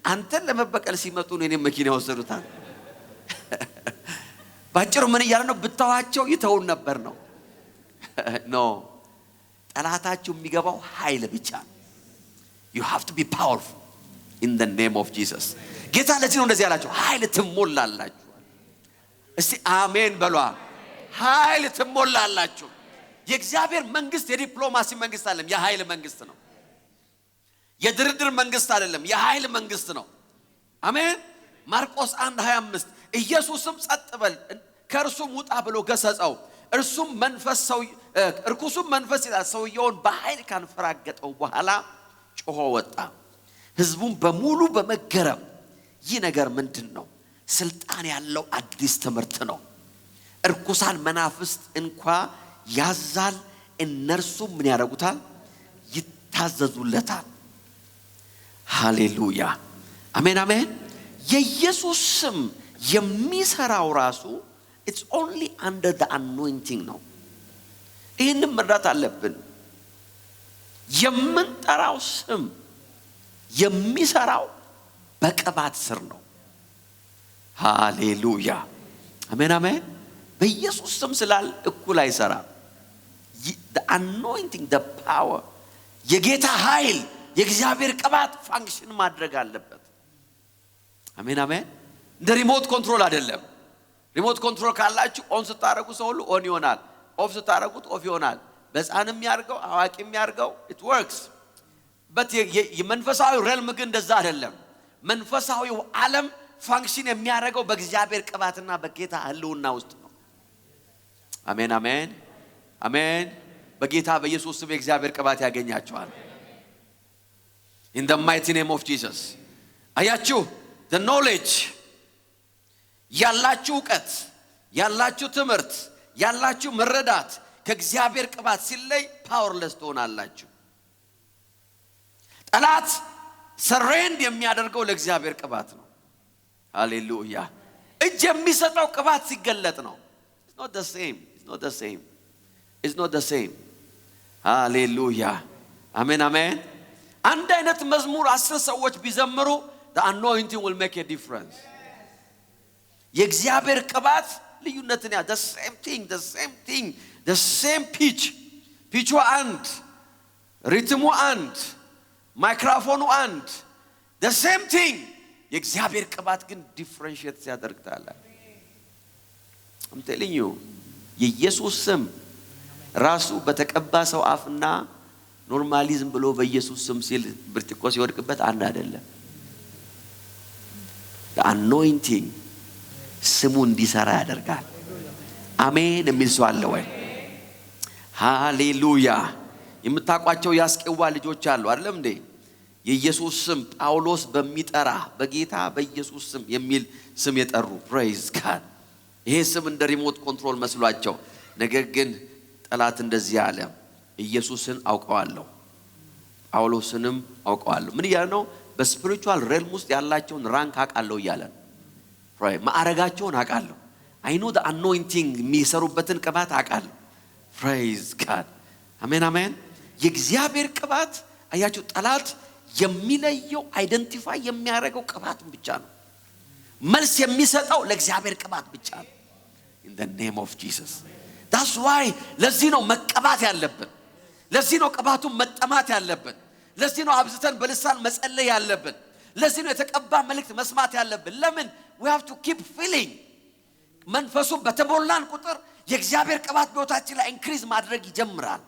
አንተን ለመበቀል ሲመጡ ነው እኔም መኪና ወሰዱታል። ባጭሩ ምን እያለ ነው? ብታዋቸው ይተውን ነበር ነው። ኖ ጠላታችሁ የሚገባው ኃይል ብቻ ነው። you have to be powerful in the name of Jesus. ጌታ ለዚህ ነው እንደዚህ ያላችሁ፣ ኃይል ትሞላላችሁ። እስቲ አሜን በሏ። ኃይል ትሞላላችሁ። የእግዚአብሔር መንግስት የዲፕሎማሲ መንግስት አይደለም፣ የኃይል መንግስት ነው። የድርድር መንግስት አይደለም፣ የኃይል መንግስት ነው። አሜን። ማርቆስ 1:25 ኢየሱስም ጸጥ በል ከእርሱም ውጣ ብሎ ገሰጸው። እርሱም እርኩሱም መንፈስ ይላል ሰውየውን በኃይል ካንፈራገጠው በኋላ ጮሆ ወጣ። ህዝቡም በሙሉ በመገረም ይህ ነገር ምንድነው? ስልጣን ያለው አዲስ ትምህርት ነው። እርኩሳን መናፍስት እንኳ ያዛል፣ እነርሱም ምን ያደርጉታል? ይታዘዙለታል። ሃሌሉያ አሜን አሜን። የኢየሱስ ስም የሚሰራው ራሱ it's only under the anointing ነው። ይህንን መረዳት አለብን። የምንጠራው ስም የሚሰራው በቅባት ስር ነው። ሃሌሉያ አሜን አሜን። በኢየሱስ ስም ስላል እኩል አይሰራም። the anointing, the power የጌታ ኃይል የእግዚአብሔር ቅባት ፋንክሽን ማድረግ አለበት። አሜን አሜን። እንደ ሪሞት ኮንትሮል አይደለም። ሪሞት ኮንትሮል ካላችሁ ኦን ስታረጉ ሰው ሁሉ ኦን ይሆናል፣ ኦፍ ስታረጉት ኦፍ ይሆናል። በሕፃንም ያርገው አዋቂም ያርገው it works። but የመንፈሳዊ ሬልም ግን እንደዛ አይደለም። መንፈሳዊው ዓለም ፋንክሽን የሚያደርገው በእግዚአብሔር ቅባትና በጌታ ህልውና ውስጥ ነው። አሜን አሜን አሜን። በጌታ በኢየሱስ ስም የእግዚአብሔር ቅባት ያገኛቸዋል። in the mighty name of Jesus። አያችሁ the knowledge ያላችሁ ዕውቀት ያላችሁ ትምህርት ያላችሁ መረዳት ከእግዚአብሔር ቅባት ሲለይ ፓወርለስ ትሆናላችሁ። ጠላት ሰሬንድ የሚያደርገው ለእግዚአብሔር ቅባት ነው። ሃሌሉያ። እጅ የሚሰጠው ቅባት ሲገለጥ ነው። it's not the same it's not the same it's not the same። ሃሌሉያ አሜን አሜን። አንድ አይነት መዝሙር 10 ሰዎች ቢዘምሩ the anointing will make a difference። የእግዚአብሔር ቅባት ልዩነትን ያ the same thing the same pitch አንድ ሪትሙ አንድ ማይክሮፎኑ አንድ the same thing የእግዚአብሔር ቅባት ግን ዲፈረንሺየት ያደርጋል። I'm telling you የኢየሱስ ስም ራሱ በተቀባ ሰው አፍና ኖርማሊዝም ብሎ በኢየሱስ ስም ሲል ብርጭቆ ሲወድቅበት አንድ አይደለም። the anointing ስሙ እንዲሰራ ያደርጋል። አሜን የሚል ሰው አለ ወይ? ሃሌሉያ። የምታውቋቸው ያስቄዋ ልጆች አሉ አይደለም እንዴ? የኢየሱስ ስም ጳውሎስ በሚጠራ በጌታ በኢየሱስ ስም የሚል ስም የጠሩ ፕሬዝ ጋድ። ይሄ ስም እንደ ሪሞት ኮንትሮል መስሏቸው፣ ነገር ግን ጠላት እንደዚህ አለ፣ ኢየሱስን አውቀዋለሁ ጳውሎስንም አውቀዋለሁ። ምን እያለ ነው? በስፒሪቹዋል ሬልም ውስጥ ያላቸውን ራንክ አውቃለሁ እያለ ነው። ማዕረጋቸውን አውቃለሁ። አይ ኖ ዘ አኖይንቲንግ የሚሰሩበትን ቅባት አውቃለሁ። ፕሬዝ ጋድ አሜን አሜን። የእግዚአብሔር ቅባት አያችሁ፣ ጠላት የሚለየው አይደንቲፋይ የሚያደርገው ቅባትን ብቻ ነው። መልስ የሚሰጠው ለእግዚአብሔር ቅባት ብቻ ነው። in the name of Jesus that's why ለዚህ ነው መቀባት ያለብን። ለዚህ ነው ቅባቱን መጠማት ያለብን። ለዚህ ነው አብዝተን በልሳን መጸለይ ያለብን። ለዚህ ነው የተቀባ መልእክት መስማት ያለብን። ለምን? we have to keep feeling መንፈሱን በተሞላን ቁጥር የእግዚአብሔር ቅባት በሕይወታችን ላይ ኢንክሪዝ ማድረግ ይጀምራል።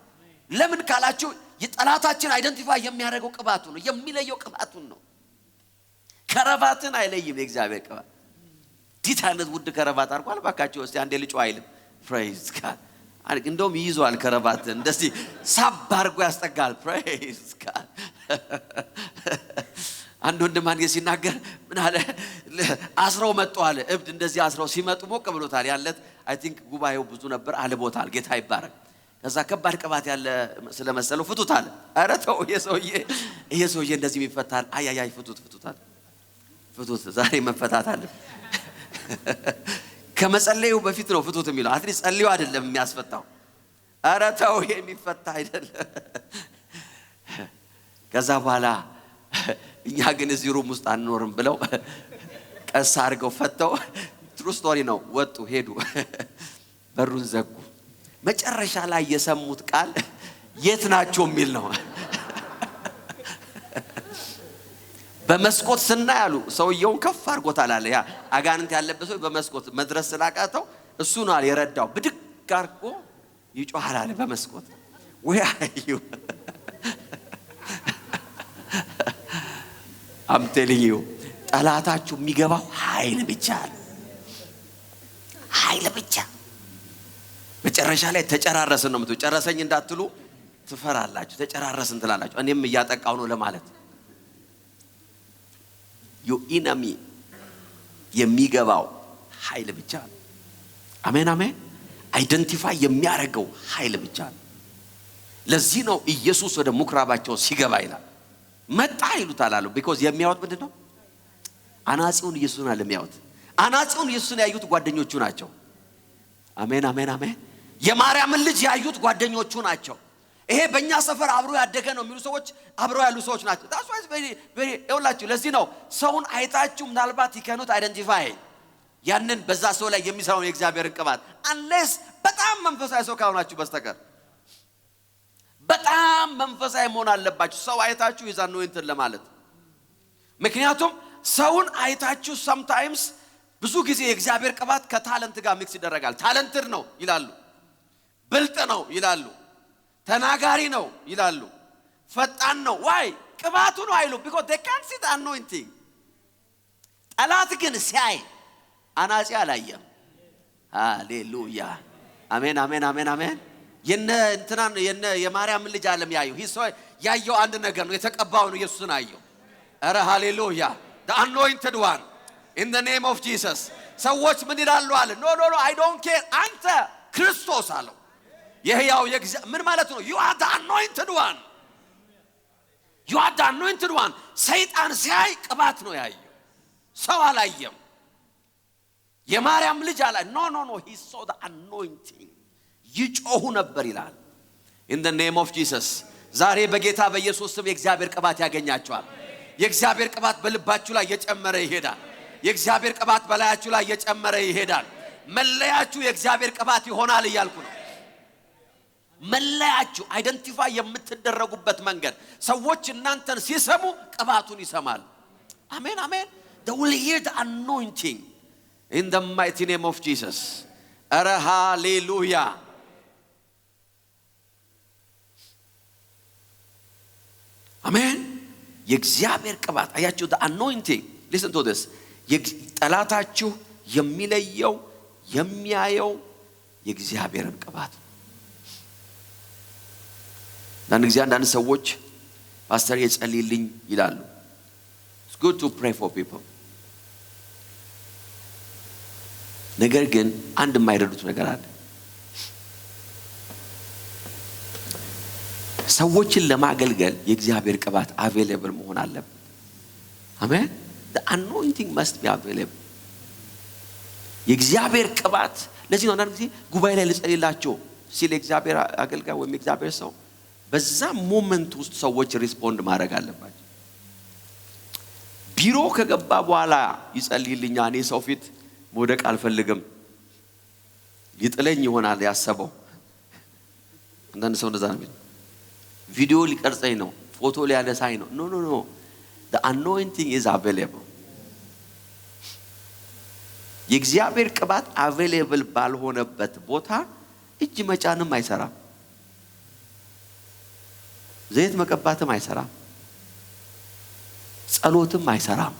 ለምን ካላችሁ የጠላታችን አይደንቲፋይ የሚያደርገው ቅባቱ ነው፣ የሚለየው ቅባቱን ነው። ከረባትን አይለይም የእግዚአብሔር ቅባት። ዲት አይነት ውድ ከረባት አርጓል ባካችሁ እስቲ አንዴ ልጩ አይልም። ፕሬዝ ጋድ። እንደውም ይይዟል ከረባትን እንደዚህ ሳብ አድርጎ ያስጠጋል። ፕሬዝ ጋድ። አንድ ወንድም አንዴ ሲናገር ምን አለ? አስረው መጡ አለ። እብድ እንደዚህ አስረው ሲመጡ ሞቅ ብሎታል። ያለት አይ ቲንክ ጉባኤው ብዙ ነበር አልቦታል። ጌታ ይባረክ። ከዛ ከባድ ቅባት ያለ ስለመሰለው ፍቱት አለ። ኧረ ተው ይሄ ሰውዬ እንደዚህ የሚፈታል። አይ ፍቱት አለ። ፍቱት ዛሬ መፈታት አለ። ከመጸለዩ በፊት ነው ፍቱት የሚለው። አትሊስት ጸልዩ አይደለም የሚያስፈታው። ኧረ ተው ይሄ የሚፈታ አይደለም። ከዛ በኋላ እኛ ግን እዚህ ሩም ውስጥ አንኖርም ብለው ቀስ አድርገው ፈተው ትሩ ስቶሪ ነው ወጡ ሄዱ። በሩን ዘጉ። መጨረሻ ላይ የሰሙት ቃል የት ናቸው የሚል ነው። በመስኮት ስናይ አሉ ሰውየውን ከፍ አድርጎታል አለ። ያ አጋንንት ያለበት ሰው በመስኮት መድረስ ስላቃተው እሱ ነው አለ የረዳው። ብድግ አድርጎ ይጮሃል አለ በመስኮት። ወይ አዩ I'm telling you ጠላታችሁ የሚገባው ኃይል ብቻ ነው። ኃይል ብቻ። መጨረሻ ላይ ተጨራረስን ነው የምትሉ። ጨረሰኝ እንዳትሉ ትፈራላችሁ። ተጨራረስን ትላላችሁ። እኔም እያጠቃው ነው ለማለት። your enemy የሚገባው ኃይል ብቻ ነው። አሜን አሜን። አይደንቲፋይ የሚያደርገው ኃይል ብቻ ነው። ለዚህ ነው ኢየሱስ ወደ ምኩራባቸው ሲገባ ይላል መጣ ይሉታል አሉ። because የሚያወጥ ምንድነው? አናጺውን ኢየሱስን አለ የሚያወጥ። አናጺውን ኢየሱስን ያዩት ጓደኞቹ ናቸው። አሜን አሜን አሜን። የማርያምን ልጅ ያዩት ጓደኞቹ ናቸው። ይሄ በእኛ ሰፈር አብሮ ያደገ ነው የሚሉ ሰዎች አብሮ ያሉ ሰዎች ናቸው። that's why very ይውላችሁ። ለዚህ ነው ሰውን አይታችሁ ምናልባት ይከኑት አይደንቲፋይ ያንን በዛ ሰው ላይ የሚሰራው የእግዚአብሔር ቅባት unless በጣም መንፈሳዊ ሰው ካሆናችሁ በስተቀር በጣም መንፈሳዊ መሆን አለባችሁ ሰው አይታችሁ ይዛን ነው እንትን ለማለት። ምክንያቱም ሰውን አይታችሁ sometimes ብዙ ጊዜ የእግዚአብሔር ቅባት ከታለንት ጋር ሚክስ ይደረጋል። ታለንትድ ነው ይላሉ፣ ብልጥ ነው ይላሉ፣ ተናጋሪ ነው ይላሉ፣ ፈጣን ነው። ዋይ ቅባቱ ነው አይሉ because they can't see the anointing። ጠላት ግን ሲያይ አናጺ አላየም። ሃሌሉያ አሜን አሜን አሜን አሜን። የነ የማርያም ልጅ ዓለም ያየው አንድ ነገር ነው። የተቀባው ነው ኢየሱስን አየው። ኧረ ሃሌሉያ the anointed one in the name of Jesus። ሰዎች ምን ይላሉ አለ? no I don't care አንተ ክርስቶስ አለው። የሕያው ምን ማለት ነው? you are the anointed one you are the anointed one። ሰይጣን ሲያይ ቅባት ነው ያየው፣ ሰው አላየም። የማርያም ልጅ አለ no he saw the anointing። ይጮሁ ነበር ይላል in the name of Jesus። ዛሬ በጌታ በኢየሱስ ስም የእግዚአብሔር ቅባት ያገኛችኋል። የእግዚአብሔር ቅባት በልባችሁ ላይ እየጨመረ ይሄዳል። የእግዚአብሔር ቅባት በላያችሁ ላይ እየጨመረ ይሄዳል። መለያችሁ የእግዚአብሔር ቅባት ይሆናል እያልኩ ነው። መለያችሁ አይደንቲፋይ የምትደረጉበት መንገድ ሰዎች እናንተን ሲሰሙ ቅባቱን ይሰማል። አሜን አሜን። they will hear the anointing in the mighty name of Jesus። ኧረ ሃሌሉያ አሜን። የእግዚአብሔር ቅባት አያችሁ the anointing listen to this። ጠላታችሁ የሚለየው የሚያየው የእግዚአብሔርን ቅባት። አንዳንድ ሰዎች ፓስተር የጸልይልኝ ይላሉ። It's good to pray for people. ነገር ግን አንድ የማይረዱት ነገር አለ። ሰዎችን ለማገልገል የእግዚአብሔር ቅባት አቬሌብል መሆን አለበት። አሜን። The anointing must be available. የእግዚአብሔር ቅባት ለዚህ ነው አንዳንድ ጊዜ ጉባኤ ላይ ልጸልይላቸው ሲል የእግዚአብሔር አገልጋይ ወይም የእግዚአብሔር ሰው በዛ ሞመንት ውስጥ ሰዎች ሪስፖንድ ማድረግ አለባቸው። ቢሮ ከገባ በኋላ ይጸልይልኛ እኔ ሰው ፊት መውደቅ አልፈልግም ሊጥለኝ ይሆናል ያሰበው አንዳንድ ሰው እንደዛ ነው። ቪዲዮ ሊቀርጸኝ ነው፣ ፎቶ ሊያነሳኝ ነው። ኖ the anointing is available. የእግዚአብሔር ቅባት available ባልሆነበት ቦታ እጅ መጫንም አይሰራም፣ ዘይት መቀባትም አይሰራም፣ ጸሎትም አይሰራም።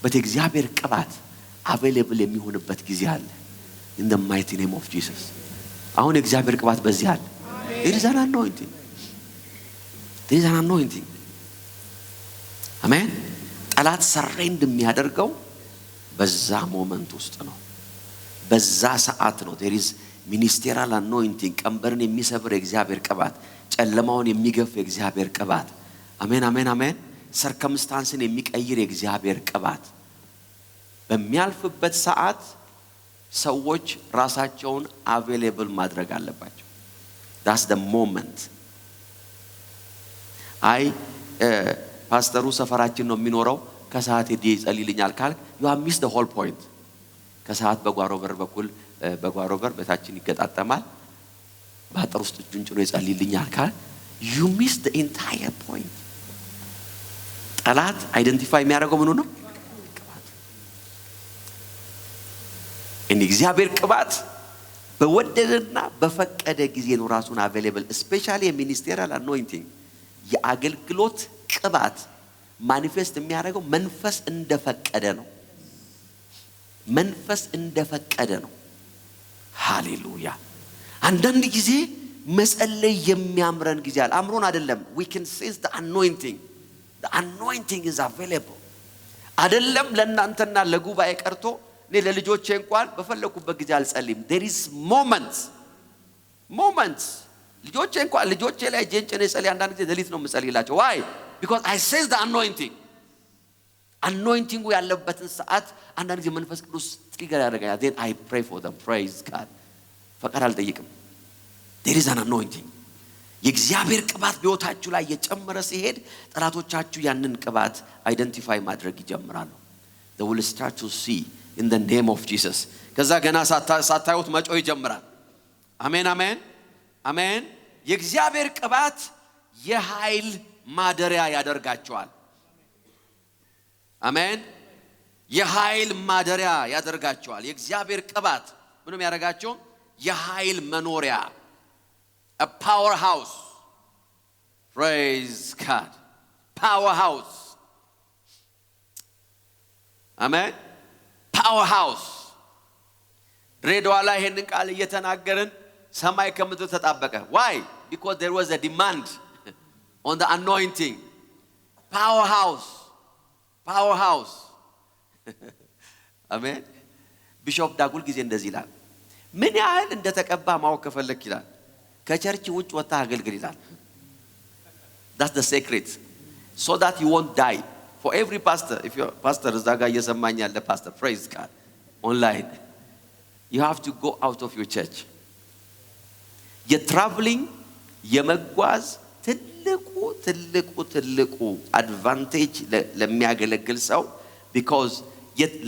በእግዚአብሔር ቅባት available የሚሆንበት ጊዜ አለ። in the mighty name of Jesus። አሁን የእግዚአብሔር ቅባት በዚህ አለ። there is an anointing. there is an anointing. አሜን። ጠላት ሰሬንድ የሚያደርገው በዛ ሞመንት ውስጥ ነው፣ በዛ ሰዓት ነው። there is ministerial anointing። ቀንበርን የሚሰብር የእግዚአብሔር ቅባት፣ ጨለማውን የሚገፍ የእግዚአብሔር ቅባት። አሜን አሜን አሜን። ሰርከምስታንስን የሚቀይር የእግዚአብሔር ቅባት በሚያልፍበት ሰዓት ሰዎች ራሳቸውን አቬሌብል ማድረግ አለባቸው። that's the moment። አይ ፓስተሩ ሰፈራችን ነው የሚኖረው ከሰዓት ሄጄ ይጸልይልኛል ካል you have missed the whole point። ከሰዓት በጓሮ በር በኩል በጓሮ በር ቤታችን ይገጣጠማል፣ ባጥር ውስጥ እጁን ጭኖ ይጸልይልኛል ካል you missed the entire point። ጠላት አይደንቲፋይ የሚያደርገው ምኑ ነው? ቅባት። እግዚአብሔር ቅባት በወደደና በፈቀደ ጊዜ ነው ራሱን አቬሌብል። ስፔሻሊ የሚኒስቴሪያል አኖይንቲንግ የአገልግሎት ቅባት ማኒፌስት የሚያደርገው መንፈስ እንደፈቀደ ነው። መንፈስ እንደፈቀደ ነው። ሃሌሉያ። አንዳንድ ጊዜ መጸለይ የሚያምረን ጊዜ አለ። አምሮን አይደለም። we can sense the anointing. the anointing is available። አይደለም ለእናንተና ለጉባኤ ቀርቶ እኔ ለልጆቼ እንኳን በፈለኩበት ጊዜ አልጸልይም። there is moments ልጆቼ እንኳን ልጆቼ ላይ ጀንጨኔ ጸልይ አንዳንድ ጊዜ ሌሊት ነው የምጸልይላቸው። why? because I sense the anointing ያለበትን ሰዓት አንዳንድ ጊዜ መንፈስ ቅዱስ ትሪገር ያደርጋል። then I pray for them. praise God። ፈቃድ አልጠይቅም። there is an anointing። የእግዚአብሔር ቅባት በሕይወታችሁ ላይ እየጨመረ ሲሄድ ጠላቶቻችሁ ያንን ቅባት አይደንቲፋይ ማድረግ ይጀምራሉ። they will start to see in the name of Jesus። ከዛ ገና ሳታዩት መጮህ ይጀምራል። አሜን አሜን አሜን። የእግዚአብሔር ቅባት የኃይል ማደሪያ ያደርጋቸዋል። አሜን። የኃይል ማደሪያ ያደርጋቸዋል። የእግዚአብሔር ቅባት ምንም ያደርጋቸው የኃይል መኖሪያ a powerhouse። praise God። powerhouse። አሜን። powerhouse። ድሬዳዋ ላይ ይሄንን ቃል እየተናገርን ሰማይ ከምድር ተጣበቀ። why? because there was a demand on the anointing። powerhouse አሜን። ቢሾፕ ዳጉል ጊዜ እንደዚህ ይላል፣ ምን ያህል እንደተቀባ ማወቅ ከፈለክ ይላል ከቸርች ውጭ ወጣ አገልግል ይላል። that's the secret so that you won't die. for every pastor, if your pastor is daga እየሰማኝ ያለ pastor, praise God, online, you have to go out of your church። የትራቭሊንግ የመጓዝ ትልቁ አድቫንቴጅ ለሚያገለግል ሰው because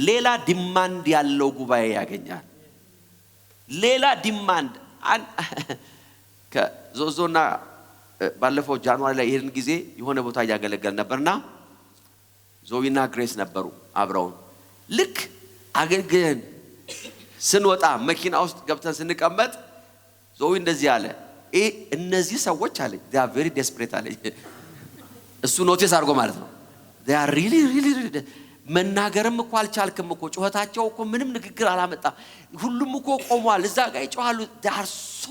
ሌላ ዲማንድ ያለው ጉባኤ ያገኛል። ሌላ ዲማንድ ከዞዞና ባለፈው ጃንዋሪ ላይ ይሄን ጊዜ የሆነ ቦታ ያገለገል ነበርና ዞዊና ግሬስ ነበሩ አብረውን። ልክ አገልግለን ስንወጣ መኪና ውስጥ ገብተን ስንቀመጥ ዞዊ እንደዚህ አለ፣ እነዚህ ሰዎች አለ they are very desperate አለ። እሱ ኖቲስ አድርጎ ማለት ነው they are really መናገርም እኮ አልቻልክም እኮ ጩኸታቸው እኮ ምንም ንግግር አላመጣ ሁሉም እኮ ቆሟል እዛ ጋር ይጮሃሉ ዳርሶ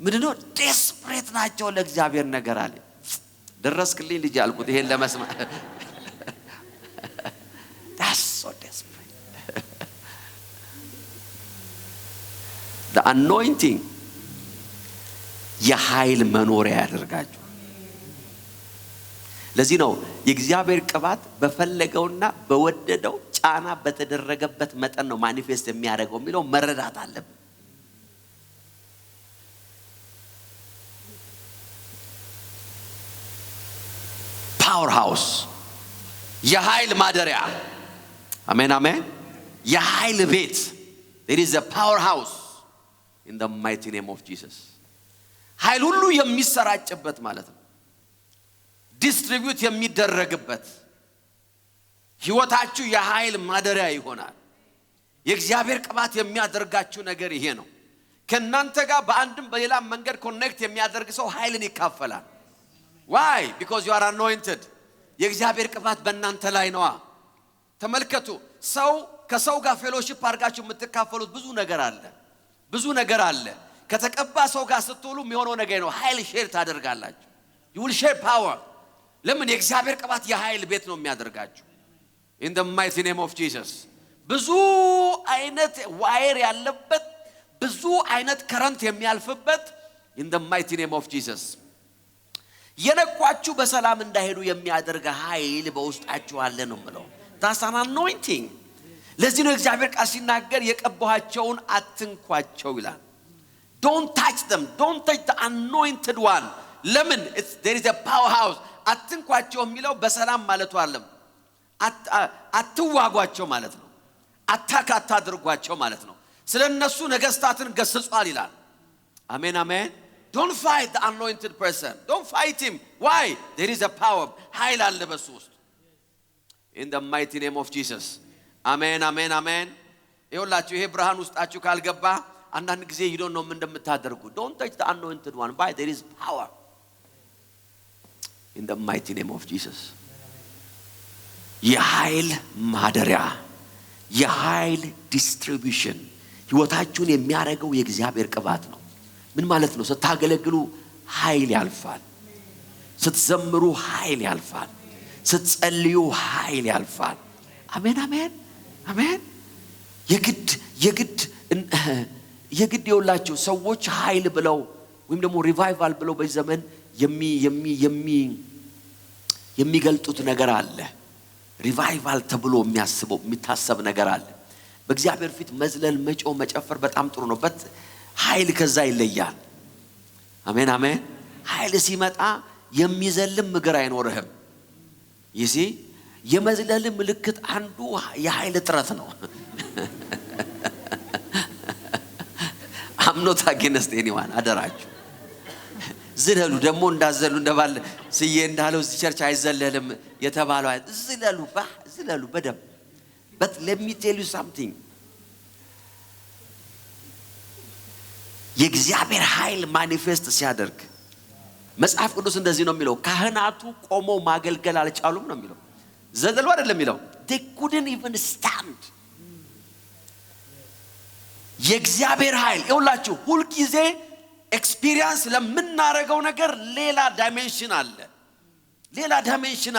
ምንድነው ዴስፕሬት ናቸው ለእግዚአብሔር ነገር አለ ደረስክልኝ ልጅ አልኩት ይሄን ለመስማት that's so desperate the anointing የኃይል መኖሪያ ያደርጋችሁ ለዚህ ነው የእግዚአብሔር ቅባት በፈለገውና በወደደው ጫና በተደረገበት መጠን ነው ማኒፌስት የሚያደርገው የሚለው መረዳት አለብን ፓወር ሃውስ የኃይል ማደሪያ አሜን አሜን የኃይል ቤት there is a power house in the mighty name of Jesus ኃይል ሁሉ የሚሰራጭበት ማለት ነው ዲስትሪቢዩት የሚደረግበት ህይወታችሁ የኃይል ማደሪያ ይሆናል የእግዚአብሔር ቅባት የሚያደርጋችሁ ነገር ይሄ ነው ከናንተ ጋር በአንድም በሌላ መንገድ ኮኔክት የሚያደርግ ሰው ኃይልን ይካፈላል why because you are anointed የእግዚአብሔር ቅባት በእናንተ ላይ ነው ተመልከቱ ሰው ከሰው ጋር ፌሎሺፕ አድርጋችሁ የምትካፈሉት ብዙ ነገር አለ ከተቀባ ሰው ጋር ስትውሉ የሚሆነው ነገር ነው ኃይል ሼር ታደርጋላችሁ you will share power ለምን የእግዚአብሔር ቅባት የኃይል ቤት ነው የሚያደርጋችሁ in the mighty name of Jesus ብዙ አይነት ዋየር ያለበት ብዙ አይነት ከረንት የሚያልፍበት in the mighty name of Jesus የነቋችሁ በሰላም እንዳይሄዱ የሚያደርግ ኃይል በውስጣችሁ አለ ነው ማለት that's an anointing ለዚህ ነው እግዚአብሔር ቃል ሲናገር የቀባኋቸውን አትንኳቸው ይላል don't touch them don't touch the anointed one ለምን there is a powerhouse አትንኳቸው የሚለው በሰላም ማለቱ አይደለም አትዋጓቸው ማለት ነው አታካታ አድርጓቸው ማለት ነው ስለነሱ ነገስታትን ገስጿል ይላል አሜን አሜን don't fight the anointed person don't fight him why there is a power ኃይል አለ በሱ ውስጥ in the mighty name of Jesus አሜን አሜን አሜን ይኸውላችሁ ይሄ ብርሃን ውስጣችሁ ካልገባ አንዳንድ ጊዜ you don't know ምን እንደምታደርጉ don't touch the anointed one why there is power in the mighty name of Jesus የኃይል ማደሪያ የኃይል ዲስትሪቢዩሽን ህይወታችሁን የሚያረጋው የእግዚአብሔር ቅባት ነው ምን ማለት ነው ስታገለግሉ ኃይል ያልፋል ስትዘምሩ ኃይል ያልፋል ስትጸልዩ ኃይል ያልፋል አሜን አሜን አሜን የግድ ይውላችሁ ሰዎች ኃይል ብለው ወይም ደግሞ ሪቫይቫል ብለው በዘመን የሚገልጡት ነገር አለ ሪቫይቫል ተብሎ የሚታሰብ ነገር አለ በእግዚአብሔር ፊት መዝለል መጮህ መጨፈር በጣም ጥሩ ነው በት ኃይል ከዛ ይለያል አሜን አሜን ኃይል ሲመጣ የሚዘልም እግር አይኖርህም ይሲ የመዝለል ምልክት አንዱ የኃይል ጥረት ነው I'm not against anyone አደራችሁ ዝለሉ ደግሞ እንዳዘሉ እንደባለ ሲዬ እንዳለው እዚህ ቸርች አይዘለልም የተባለው ዝለሉ በደም but let me tell you something የእግዚአብሔር ኃይል ማኒፌስት ሲያደርግ መጽሐፍ ቅዱስ እንደዚህ ነው የሚለው ካህናቱ ቆመው ማገልገል አልቻሉም ነው የሚለው ዘለሉ አይደለም የሚለው they couldn't even stand የእግዚአብሔር ኃይል ይውላችሁ ሁሉ ጊዜ ኤክስፒሪየንስ ለምናረጋው ነገር ሌላ ዳይሜንሽን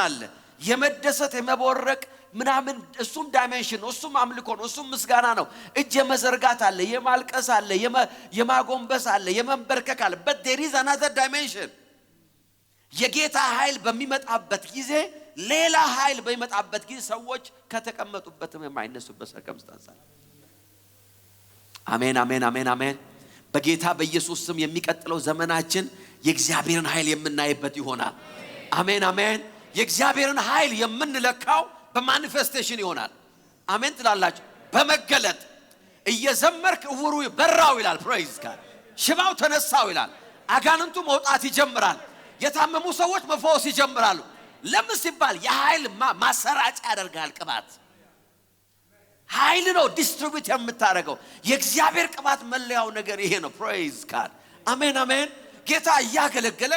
አለ የመደሰት የመቦረቅ ምናምን እሱም ዳይሜንሽን ነው እሱም አምልኮ ነው እሱም ምስጋና ነው እጅ የመዘርጋት አለ የማልቀስ አለ የማጎንበስ አለ የመንበርከክ አለ but there is another dimension የጌታ ኃይል በሚመጣበት ጊዜ ሌላ ኃይል በሚመጣበት ጊዜ ሰዎች ከተቀመጡበትም የማይነሱበት circumstance አለ አሜን አሜን አሜን አሜን በጌታ በኢየሱስ ስም የሚቀጥለው ዘመናችን የእግዚአብሔርን ኃይል የምናይበት ይሆናል አሜን አሜን የእግዚአብሔርን ኃይል የምንለካው በማኒፌስቴሽን ይሆናል አሜን ትላላችሁ በመገለጥ እየዘመርክ እውሩ በራው ይላል ፕሬዝ ጋድ ሽባው ተነሳው ይላል አጋንንቱ መውጣት ይጀምራል የታመሙ ሰዎች መፈወስ ይጀምራሉ ለምን ሲባል የኃይል ማሰራጫ ያደርጋል ቅባት ኃይል ነው ዲስትሪቢዩት የምታረጋው የእግዚአብሔር ቅባት መለያው ነገር ይሄ ነው ፕሬዝ ጋድ አሜን አሜን ጌታ ያገለገለ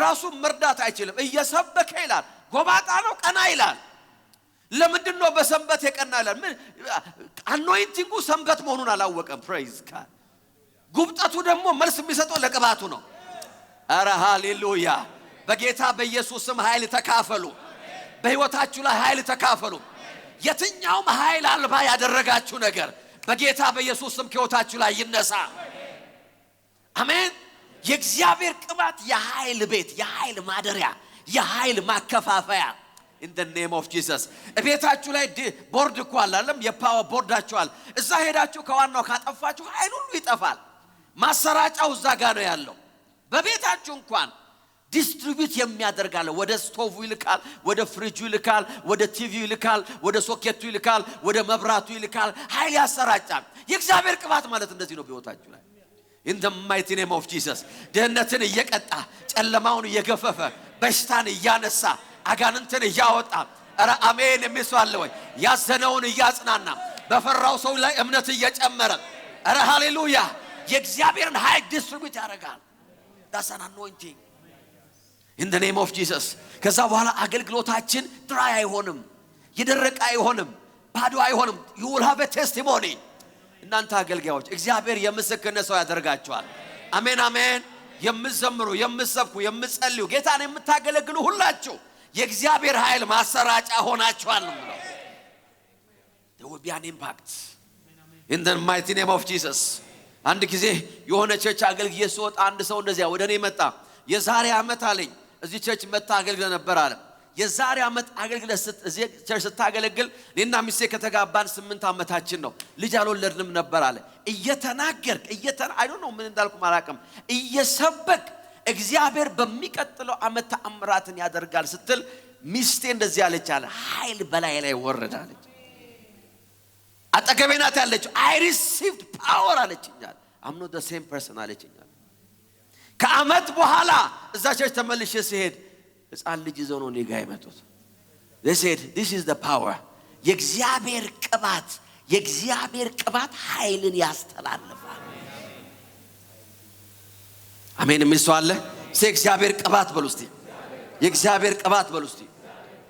ራሱ መርዳት አይችልም እየሰበከ ይላል ጎባጣ ነው ቀና ይላል ለምንድነው በሰንበት የቀናለን? ምን አኖይንቲንጉ ሰንበት መሆኑን አላወቀም። ፕሬዝ ጋድ። ጉብጠቱ ደግሞ መልስ የሚሰጠው ለቅባቱ ነው። አረ ሃሌሉያ! በጌታ በኢየሱስ ስም ኃይል ተካፈሉ። በህይወታችሁ ላይ ኃይል ተካፈሉ። የትኛውም ኃይል አልባ ያደረጋችሁ ነገር በጌታ በኢየሱስ ስም ከህይወታችሁ ላይ ይነሳ። አሜን። የእግዚአብሔር ቅባት የኃይል ቤት፣ የኃይል ማደሪያ፣ የኃይል ማከፋፈያ in the name of Jesus። እቤታችሁ ላይ ቦርድ እኮ አላለም? የፓወር ቦርዳችሁ አለ። እዛ ሄዳችሁ ከዋናው ካጠፋችሁ ኃይል ሁሉ ይጠፋል። ማሰራጫው እዛ ጋር ነው ያለው። በቤታችሁ እንኳን ዲስትሪቢዩት የሚያደርጋለ ወደ ስቶቭ ይልካል፣ ወደ ፍሪጁ ይልካል፣ ወደ ቲቪ ይልካል፣ ወደ ሶኬቱ ይልካል፣ ወደ መብራቱ ይልካል። ኃይል ያሰራጫል። የእግዚአብሔር ቅባት ማለት እንደዚህ ነው በህይወታችሁ ላይ in the mighty name of Jesus። ደህነትን እየቀጣ ጨለማውን እየገፈፈ በሽታን እያነሳ አጋንንትን እያወጣ አረ አሜን የሚስዋለ ወይ ያዘነውን እያጽናና በፈራው ሰው ላይ እምነት እየጨመረ አረ ሃሌሉያ የእግዚአብሔርን ኃይል ዲስትሪቢዩት ያደርጋል። that's an anointing in the name of Jesus። ከዛ በኋላ አገልግሎታችን ድራይ አይሆንም፣ ይደረቅ አይሆንም፣ ባዶ አይሆንም። you will have a testimony። እናንተ አገልጋዮች እግዚአብሔር የምስክርነት ሰው ያደርጋችኋል። አሜን አሜን። የምትዘምሩ፣ የምትሰብኩ፣ የምትጸልዩ ጌታን የምታገለግሉ ሁላችሁ የእግዚአብሔር ኃይል ማሰራጫ ሆናችኋል ነው ማለት። there will be an impact in the mighty name of Jesus። አንድ ጊዜ የሆነ ቸርች አገልግዬ ስወጣ አንድ ሰው እንደዚያ ወደኔ መጣ። የዛሬ ዓመት አለኝ እዚህ ቸርች መጣ አገልግለ ነበር አለ። የዛሬ ዓመት አገልግለ እዚህ ቸርች ስታገለግል እኔና ሚስቴ ከተጋባን 8 ዓመታችን ነው። ልጅ አልወለድንም ነበር አለ። እየተናገርክ I don't know ምን እንዳልኩ ማላቀም እየሰበክ እግዚአብሔር በሚቀጥለው ዓመት ተአምራትን ያደርጋል ስትል ሚስቴ እንደዚህ አለች አለ። ኃይል በላይ ላይ ወረዳለች። አጠገቤናት ያለች I received power አለችኛል። I'm not the same person አለችኛል። ከዓመት በኋላ እዛ ቸርች ተመልሼ ሲሄድ ሕፃን ልጅ ይዘው ነው እኔ ጋር የመጡት። they said this is the power። የእግዚአብሔር ቅባት ኃይልን ያስተላልፋል። አሜን የሚስዋለ የእግዚአብሔር ቅባት በሉ እስቲ፣ የእግዚአብሔር ቅባት በሉ እስቲ፣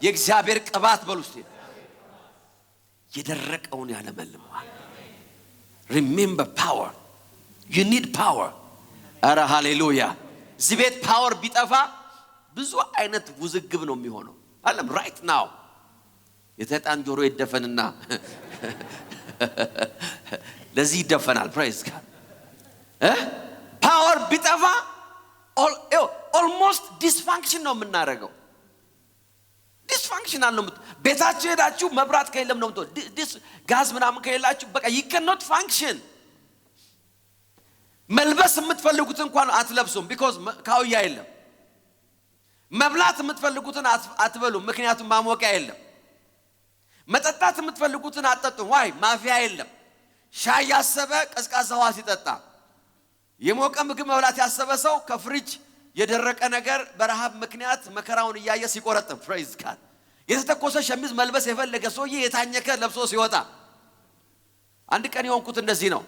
የእግዚአብሔር ቅባት በሉ እስቲ። የደረቀውን ያለመልመዋል። remember power። you need power። አረ ሃሌሉያ። እዚህ ቤት ፓወር ቢጠፋ ብዙ አይነት ውዝግብ ነው የሚሆነው አለም right now። የሰይጣን ጆሮ ይደፈንና ለዚህ ይደፈናል። praise God። ፓወር ቢጠፋ almost dysfunction ነው የምናደርገው። ዲስፋንክሽናል ነው። ቤታችሁ ሄዳችሁ መብራት ከሌለም ነው ጋዝ ምናምን ከሌላችሁ በቃ you cannot function። መልበስ የምትፈልጉትን እንኳን አትለብሱም because ካውያ የለም። መብላት የምትፈልጉትን አትበሉም ምክንያቱም ማሞቂያ የለም። መጠጣት የምትፈልጉትን አትጠጡም ዋይ ማፊያ የለም። ሻይ ያሰበ ቀዝቃዛ ውሃ ሲጠጣ፣ የሞቀ ምግብ መብላት ያሰበ ሰው ከፍሪጅ የደረቀ ነገር በረሃብ ምክንያት መከራውን እያየ ሲቆረጥም praise God። የተተኮሰ ሸሚዝ መልበስ የፈለገ ሰውዬ የታኘከ ለብሶ ሲወጣ፣ አንድ ቀን የሆንኩት እንደዚህ ነው።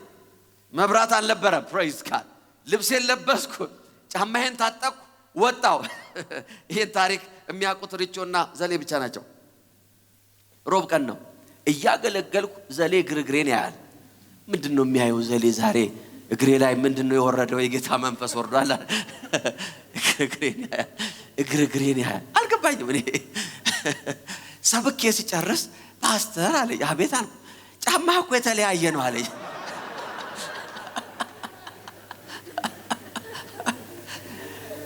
መብራት አልነበረም praise God። ልብሴን ለበስኩ፣ ጫማዬን ታጠቅኩ፣ ወጣው። ይሄን ታሪክ የሚያውቁት ሪቾና ዘሌ ብቻ ናቸው። ሮብ ቀን ነው እያገለገልኩ ዘሌ ግርግሬን ያያል። ምንድነው የሚያየው ዘሌ ዛሬ እግሬ ላይ ምንድነው የወረደው? የጌታ መንፈስ ወርዷል። እግሬን ያያል። አልገባኝም። እኔ ሰብኬ ሲጨርስ ፓስተር አለኝ። አቤት አልኩ። ጫማ እኮ የተለያየ ነው አለኝ።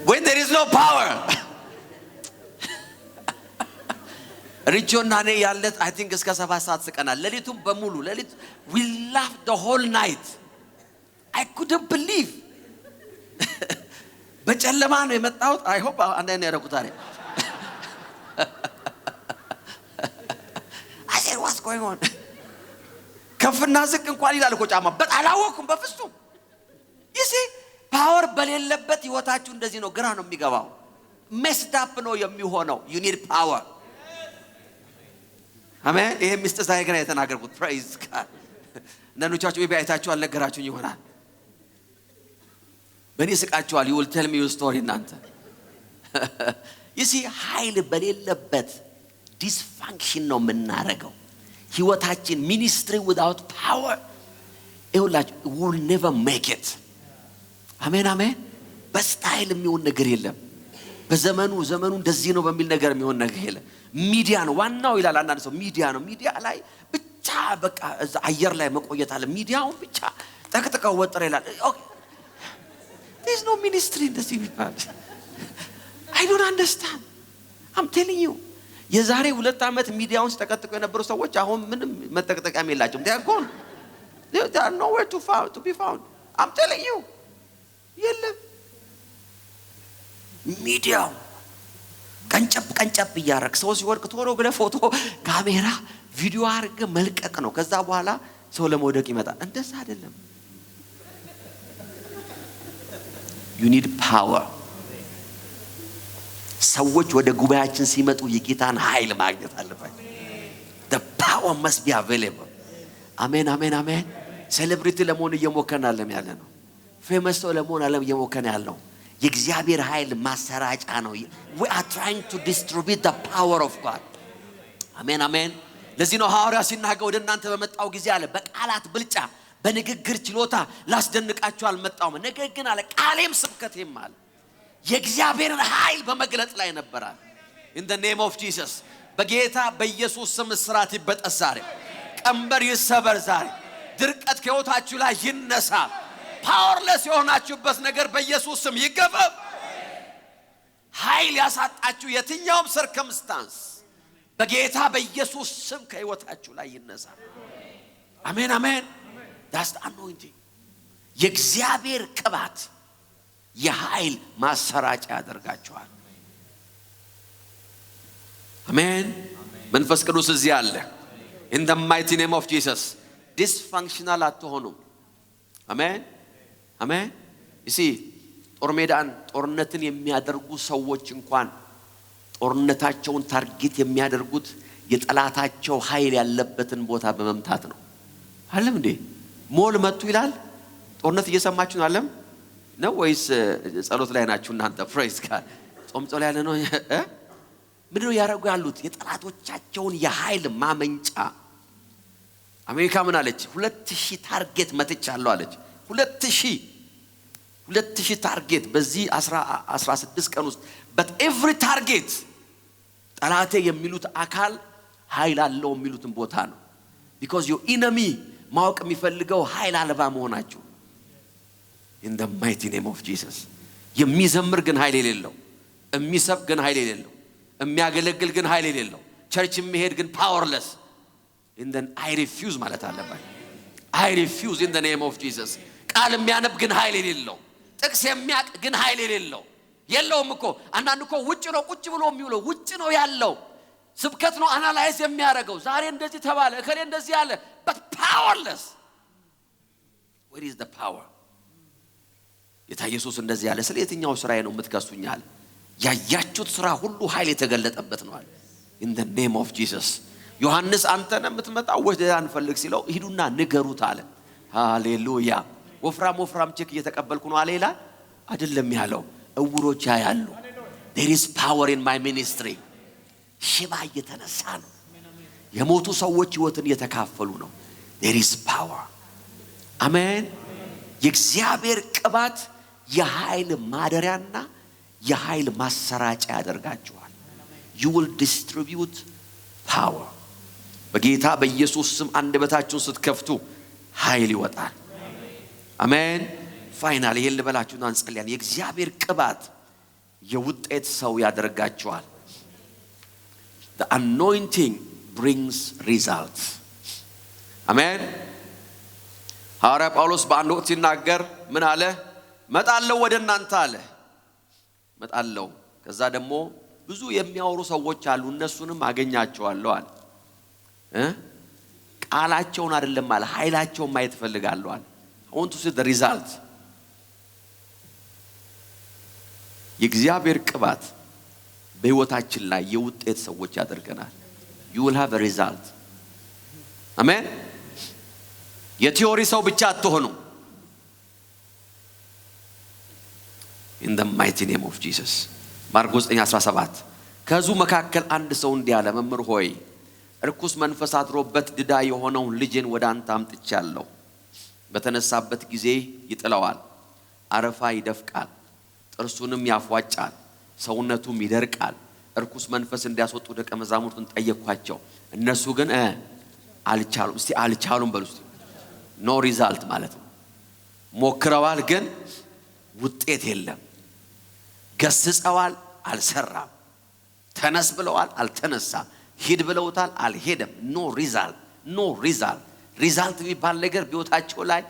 when there is no power ሪቾና እኔ ያለት I think እስከ 7 ሰዓት ስቀናል። ሌሊቱን በሙሉ ሌሊት we laughed the whole night። I couldn't believe። በጨለማ ነው የመጣሁት። I hope አንድ አይነት ያደረኩት አለ። I said what's going on? ከፍና ዝቅ እንኳን ይላል እኮ ጫማ። በጣም አላወኩም በፍጹም። you see ፓወር በሌለበት ህይወታችሁ እንደዚህ ነው፣ ግራ ነው የሚገባው። messed up ነው የሚሆነው። you need power። አሜን። ይሄ ምስጢር ሳይገና የተናገርኩት praise God። ነኖቻችሁ በቤታችሁ አልነገራችሁኝ ይሆናል። በእኔ ስቃችኋል። you will tell me your story እናንተ። you see ኃይል በሌለበት ዲስፋንክሽን ነው የምናረገው። ህይወታችን ሚኒስትሪ without power ይውላችሁ will never make it። አሜን አሜን። በስታይል የሚሆን ነገር የለም። ዘመኑ እንደዚህ ነው በሚል ነገር የሚሆን ነገር የለም። ሚዲያ ነው ዋናው ይላል አንዳንድ ሰው። ሚዲያ ነው። ሚዲያ ላይ ብቻ በቃ እዛ አየር ላይ መቆየት አለ። ሚዲያውን ብቻ ጠቅጥቀው ወጥረ ይላል። there's no ministry እንደዚህ ይባል። I don't understand. I'm telling you የዛሬ 2 ዓመት ሚዲያውን ተቀጥቀው የነበሩ ሰዎች አሁን ምንም መጠቅጠቂያም የላቸውም። they are gone. They are nowhere to be found. I'm telling you የለም። ሚዲያው ቀንጨብ እያረክ ሰው ሲወድቅ ቶሎ ብለህ ፎቶ ካሜራ ቪዲዮ አድርገህ መልቀቅ ነው። ከዛ በኋላ ሰው ለመውደቅ ይመጣል። እንደዛ አይደለም። you need power። ሰዎች ወደ ጉባኤያችን ሲመጡ የጌታን ኃይል ማግኘት አለባቸው። the power must be available። አሜን አሜን አሜን። ሴሌብሪቲ ለመሆን እየሞከርን ያለ ነው። ፌመስ ሰው ለመሆን እየሞከርን ያለው የእግዚአብሔር ኃይል ማሰራጫ ነው። we are trying to distribute the power of God። አሜን አሜን። ለዚህ ነው ሐዋርያ ሲናገር ወደ እናንተ በመጣው ጊዜ አለ በቃላት ብልጫ በንግግር ችሎታ ላስደንቃችሁ አልመጣሁም፣ ነገር ግን አለ ቃሌም ስብከቴም አለ የእግዚአብሔርን ኃይል በመግለጥ ላይ ነበራል። in the name of Jesus በጌታ በኢየሱስ ስም እስራት ይበጠስ ዛሬ፣ ቀንበር ይሰበር ዛሬ፣ ድርቀት ከሕይወታችሁ ላይ ይነሳ። ፓወርለስ የሆናችሁበት ነገር በኢየሱስ ስም ይገፈፍ። ኃይል ያሳጣችሁ የትኛውም ሰርከምስታንስ በጌታ በኢየሱስ ስም ከሕይወታችሁ ላይ ይነሳ። አሜን አሜን። that's the anointing። የእግዚአብሔር ቅባት የኃይል ማሰራጫ ያደርጋችኋል። አሜን። መንፈስ ቅዱስ እዚህ አለ። in the mighty name of Jesus dysfunctional አትሆኑም። አሜን አሜን። እሺ ጦርነትን የሚያደርጉ ሰዎች እንኳን ጦርነታቸውን ታርጌት የሚያደርጉት የጠላታቸው ኃይል ያለበትን ቦታ በመምታት ነው። አለም እንዴ ሞል መጡ ይላል። ጦርነት እየሰማችሁ ነው አለም ነው ወይስ ጸሎት ላይ ናችሁ እናንተ? ፕሬዝ ጋድ። ጾም ጸሎት ያለ ነው። ምንድነው ያረጉ ያሉት? የጠላቶቻቸውን የኃይል ማመንጫ። አሜሪካ ምን አለች? 2000 ታርጌት መትቻለሁ አለች። 2000 ታርጌት በዚህ 16 ቀን ውስጥ but every target ጠላቴ የሚሉት አካል ኃይል አለው የሚሉትን ቦታ ነው። because your enemy ማወቅ የሚፈልገው ኃይል አልባ መሆናችሁ። in the mighty name of Jesus የሚዘምር ግን ኃይል የሌለው፣ የሚሰብክ ግን ኃይል የሌለው፣ የሚያገለግል ግን ኃይል የሌለው፣ ቸርች የሚሄድ ግን powerless in the I refuse ማለት አለበት። I refuse in the name of Jesus። ቃል የሚያነብ ግን ኃይል የሌለው፣ ጥቅስ የሚያቅ ግን ኃይል የሌለው የለውም እኮ። አንዳንድ እኮ ውጭ ነው ቁጭ ብሎ የሚውለው፣ ውጭ ነው ያለው፣ ስብከት ነው አናላይዝ የሚያደርገው። ዛሬ እንደዚህ ተባለ እከሌ እንደዚህ ያለ but powerless። where is the power? ጌታ ኢየሱስ እንደዚህ ያለ ስለ የትኛው ስራዬ ነው የምትከሱኛል? ያያችሁት ስራ ሁሉ ኃይል የተገለጠበት ነው አለ። in the name of Jesus ዮሐንስ አንተ ነህ የምትመጣው ወደ አንፈልግ ሲለው ሂዱና ንገሩት አለ። ሃሌሉያ። ወፍራም ቼክ እየተቀበልኩ ነው አለ ይላል አይደለም ያለው። እውሮች ያያሉ። there is power in my ministry። ሽባ እየተነሳ ነው። የሞቱ ሰዎች ህይወትን እየተካፈሉ ነው። there is power። አሜን። የእግዚአብሔር ቅባት የኃይል ማደሪያና የኃይል ማሰራጫ ያደርጋችኋል። you will distribute power። በጌታ በኢየሱስ ስም አንደበታችሁን ስትከፍቱ ኃይል ይወጣል። አሜን። ፋይናል ይሄን ልበላችሁና እንጸልያለን። የእግዚአብሔር ቅባት የውጤት ሰው ያደርጋችኋል። the anointing brings results። አሜን። ሐዋርያ ጳውሎስ በአንድ ወቅት ሲናገር ምን አለ? መጣለው ወደ እናንተ አለ። መጣለው ከዛ ደግሞ ብዙ የሚያወሩ ሰዎች አሉ፣ እነሱንም አገኛቸዋለሁ አለ። ቃላቸውን አይደለም አለ፣ ኃይላቸውን ማየት ፈልጋለሁ አለ። I want to see the result። የእግዚአብሔር ቅባት በህይወታችን ላይ የውጤት ሰዎች ያደርገናል። you will have a result። አሜን። የቲዮሪ ሰው ብቻ አትሆኑ። in the mighty name of Jesus ማርቆስ 9:17 ከሕዝቡ መካከል አንድ ሰው እንዲህ አለ፣ መምህር ሆይ እርኩስ መንፈስ አድሮበት ድዳ የሆነውን ልጄን ወደ አንተ አምጥቻለሁ። በተነሳበት ጊዜ ይጥለዋል፣ አረፋ ይደፍቃል፣ ጥርሱንም ያፏጫል፣ ሰውነቱም ይደርቃል። እርኩስ መንፈስ እንዲያስወጡ ደቀ መዛሙርቱን ጠየቅኳቸው፣ እነሱ ግን አልቻሉም። እስቲ አልቻሉም በሉ እስቲ። ኖ ሪዛልት ማለት ነው። ሞክረዋል ግን ውጤት የለም። ገስጸዋል፣ አልሰራም። ተነስ ብለዋል፣ አልተነሳም። ሂድ ብለውታል፣ አልሄደም። ኖ ሪዛልት፣ ኖ ሪዛልት። ሪዛልት የሚባል ነገር በሕይወታቸው ላይ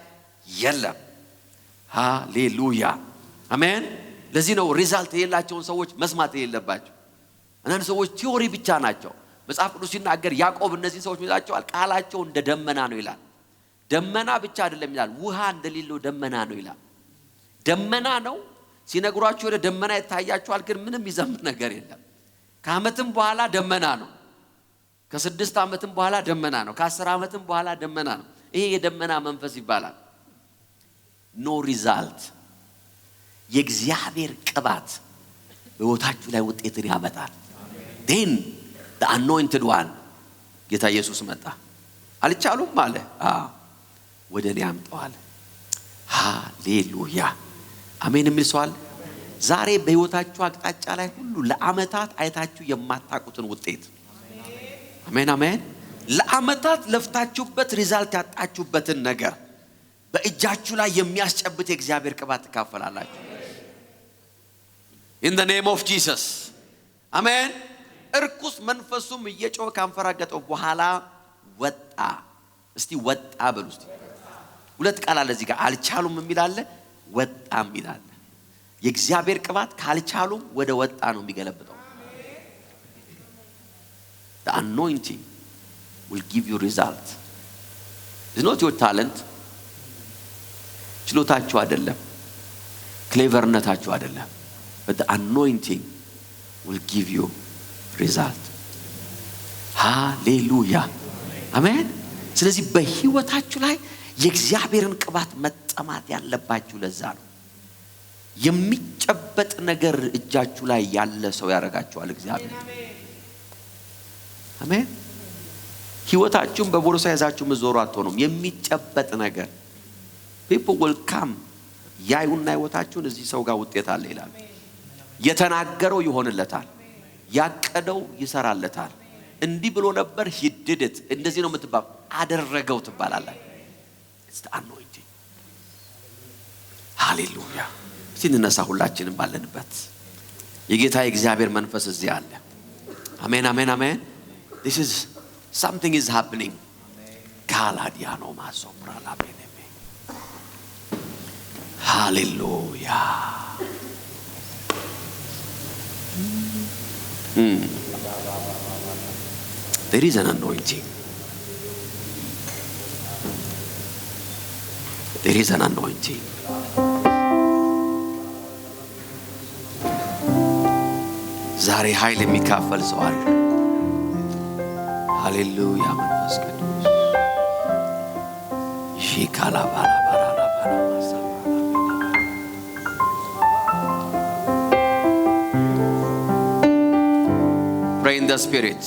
የለም። ሃሌሉያ አሜን። ለዚህ ነው ሪዛልት የሌላቸውን ሰዎች መስማት የሌለባቸው። አንዳንድ ሰዎች ቲዮሪ ብቻ ናቸው። መጽሐፍ ቅዱስ ሲናገር ያዕቆብ እነዚህ ሰዎች ይላቸዋል፣ ቃላቸው እንደ ደመና ነው ይላል። ደመና ብቻ አይደለም ይላል፣ ውሃ እንደሌለው ደመና ነው ይላል። ደመና ነው ሲነግሯችሁ ወደ ደመና ይታያችኋል፣ ግን ምንም ይዘምር ነገር የለም። ከዓመትም በኋላ ደመና ነው፣ ከ6 ዓመትም በኋላ ደመና ነው፣ ከ10 ዓመትም በኋላ ደመና ነው። ይሄ የደመና መንፈስ ይባላል። ኖ ሪዛልት። የእግዚአብሔር ቅባት በሕይወታችሁ ላይ ውጤትን ያመጣል። then the anointed one ጌታ ኢየሱስ መጣ። አልቻሉም አለ፣ ወደ እኔ አምጣዋል። ሃሌሉያ አሜን የሚል ሰው አለ? ዛሬ በሕይወታችሁ አቅጣጫ ላይ ሁሉ ለዓመታት አይታችሁ የማታውቁትን ውጤት አሜን አሜን። ለዓመታት ለፍታችሁበት ሪዛልት ያጣችሁበትን ነገር በእጃችሁ ላይ የሚያስጨብጥ የእግዚአብሔር ቅባት ትካፈላላችሁ። in the name of Jesus አሜን። እርኩስ መንፈሱም እየጮኸ ካንፈራገጠው በኋላ ወጣ። እስቲ ወጣ በሉ እስቲ። ሁለት ቃል አለ እዚህ ጋር፣ አልቻሉም የሚል አለ፣ ወጣም ይላል። የእግዚአብሔር ቅባት ካልቻሉም ወደ ወጣ ነው የሚገለብጠው። the anointing will give you result. it's not your talent፣ ችሎታችሁ አይደለም፣ ክሌቨርነታችሁ አይደለም፣ but the anointing will give you result. ሃሌሉያ አሜን። ስለዚህ በሕይወታችሁ ላይ የእግዚአብሔርን ቅባት መጠማት ያለባችሁ ለዛ ነው። የሚጨበጥ ነገር እጃችሁ ላይ ያለ ሰው ያረጋችኋል እግዚአብሔር አሜን። ሕይወታችሁን በቦርሳ ይዛችሁ መዞሩ አትሆኑም። የሚጨበጥ ነገር people will come ያዩና ሕይወታችሁን እዚህ ሰው ጋር ውጤት አለ ይላል። የተናገረው ይሆንለታል፣ ያቀደው ይሰራለታል። እንዲህ ብሎ ነበር he did it። እንደዚህ ነው የምትባል አደረገው ትባላላችሁ። it's the anointing። ሃሌሉያ። ሲንነሳ ሁላችንም ባለንበት የጌታ የእግዚአብሔር መንፈስ እዚህ አለ። አሜን አሜን አሜን። this is something is happening። ካላዲያኖ ማሶፕራላ ቤኔሜ ሃሌሉያ። there is an anointing. there is an anointing. ዛሬ ኃይል የሚካፈል ሰው አለ። ሃሌሉያ መንፈስ ቅዱስ ሺካላ ባላ ባላ ባላ ማሳባ pray in the spirit.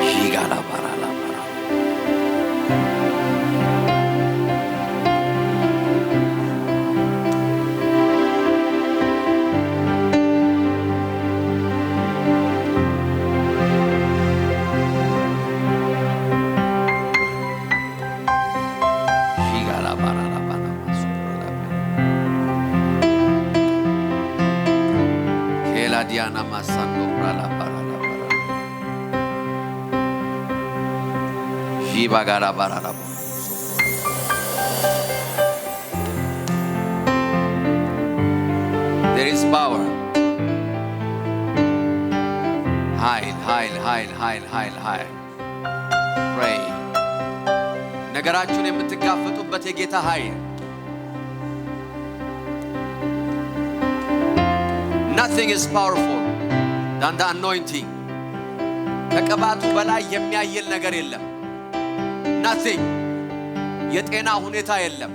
ሺጋላ ባላ ባላ Diana Masando Brala Barala Barala Shibagara Barala. There is power. Heil. Pray. ነገራችሁን የምትጋፈጡበት የጌታ ኃይል Nothing is powerful than the anointing. ከቅባቱ በላይ የሚያየል ነገር የለም። Nothing. የጤና ሁኔታ የለም፣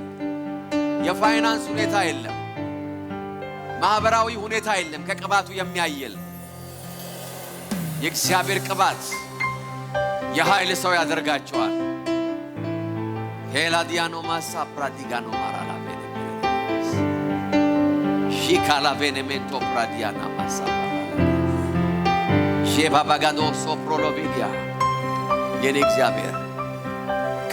የፋይናንስ ሁኔታ የለም፣ ማህበራዊ ሁኔታ የለም ከቅባቱ የሚያየል የእግዚአብሔር ቅባት የኃይል ሰው ያደርጋቸዋል። ሄላዲያኖ ማሳ ፕራዲጋኖ ማራላ ሺካላ ቬኔሜንቶ ፕራዲያና ማሳ ሼባባጋዶ ሶፕሮሎቪዲያ የኔ እግዚአብሔር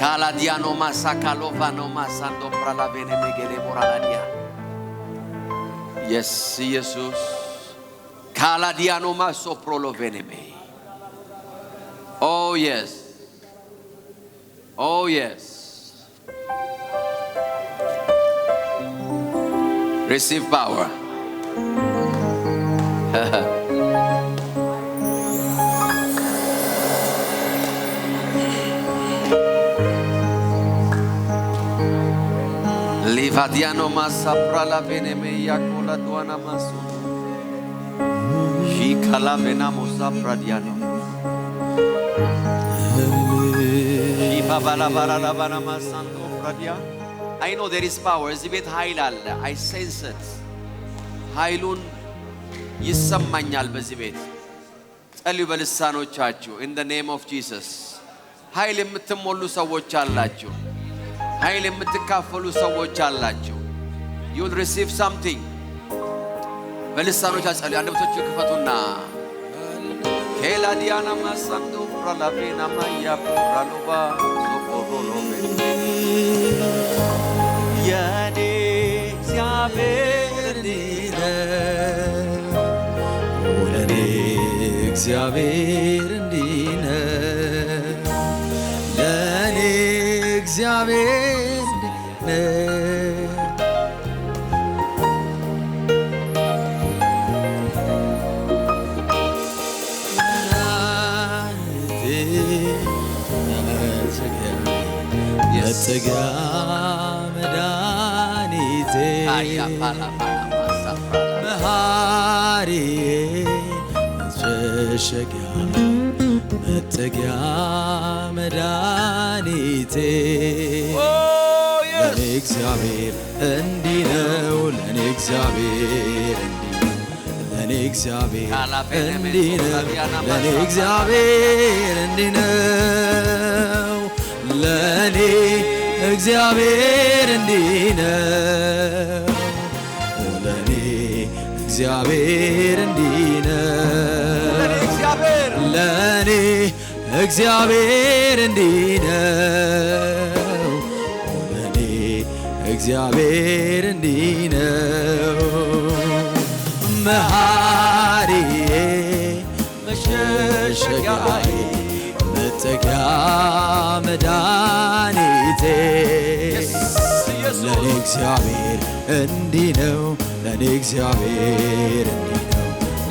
ካላዲያኖ ማሳ ካሎቫኖ ማሳንዶ ፕራላ ቬኔሜጌሌ ቦራላዲያ የስ ኢየሱስ ካላዲያኖ ማሶ ፕሮሎቬኔሜ Oh yes. Oh yes. Receive power. Livadiano masapra la veneme yakola duana masu. Shikala venamo sapra diano. I know there is power. እዚህ ቤት ኃይል አለ። I sense it. ኃይሉን ይሰማኛል በዚህ ቤት። ጸልዩ በልሳኖቻችሁ in the name of Jesus. ኃይል የምትሞሉ ሰዎች አላችሁ። ኃይል የምትካፈሉ ሰዎች አላችሁ። You will receive something. በልሳኖቻችሁ ጸልዩ። አንደበቶቻችሁ ክፈቱና Keladiana masando pralavena maya pralova soporolove yani እግዚአብሔር እንዲነ ወለኔ እግዚአብሔር እንዲነ ለኔ እግዚአብሔር እንዲነ መጠጊያ መድኃኒቴ መሐሪዬ መሸሸጊያ መጠጊያ መድኃኒቴ ለኔ እግዚአብሔር እንዲህ ነው ለኔ እግዚአብሔር ለኔ እግዚአብሔር እንዲህ ነው ለኔ እግዚአብሔር እንዲህ ነው ለኔ እግዚአብሔር እንዲህ ነው ለኔ እግዚአብሔር እንዲህ ነው ለኔ እግዚአብሔር እንዲህ ነው ለኔ እግዚአብሔር እንዲህ ነው መሐሪዬ መሸሸጊያዬ መጠጊያ መድኃኒቴ ለኔ እግዚአብሔር እንዲህ ነው ለኔ እግዚአብሔር እንዲህ ነው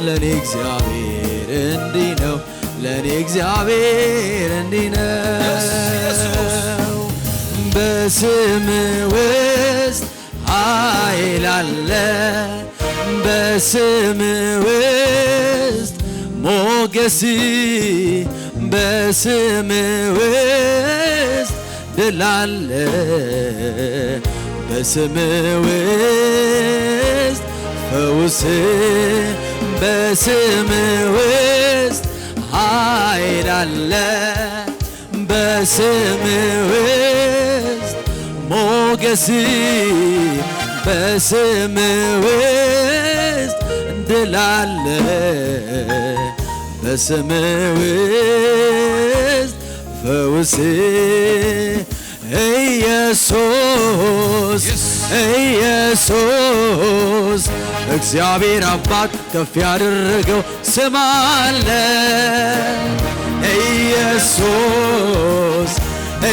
ለኔ እግዚአብሔር እንዲህ ነው ለኔ እግዚአብሔር እንዲህ ነው በስም ውስጥ ኃይል አለ በስም ውስጥ ሞገስ በስም ውስጥ ድል አለ በስም ውስጥ ፈውስ በስም ውስጥ ኃይል አለ በስም ውስጥ ሞገስ በስም ውስጥ ድል አለ በስም ውስጥ ፈውስ ኢየሱስ ኢየሱስ እግዚአብሔር አባት ከፍ ያደረገው ስም አለ ኢየሱስ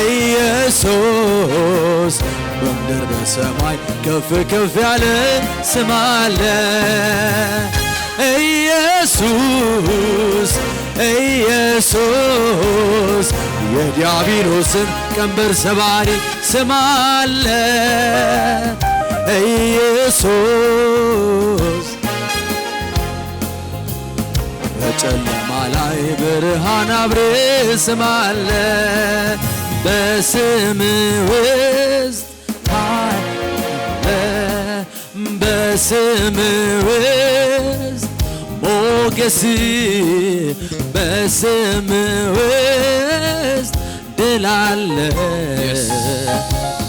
ኢየሱስ በምድር በሰማይ ከፍ ከፍ ያለ ስም አለ ኢየሱስ ኢየሱስ የዲያብሎስን ቀንበር ሰባሪ ስም አለ ኢየሱስ በጨለማ ላይ ብርሃን አብሬ ስም አለ በስም ውስጥ አለ በስምህ ውስጥ ሞገስ በስምህ ውስጥ ድል አለ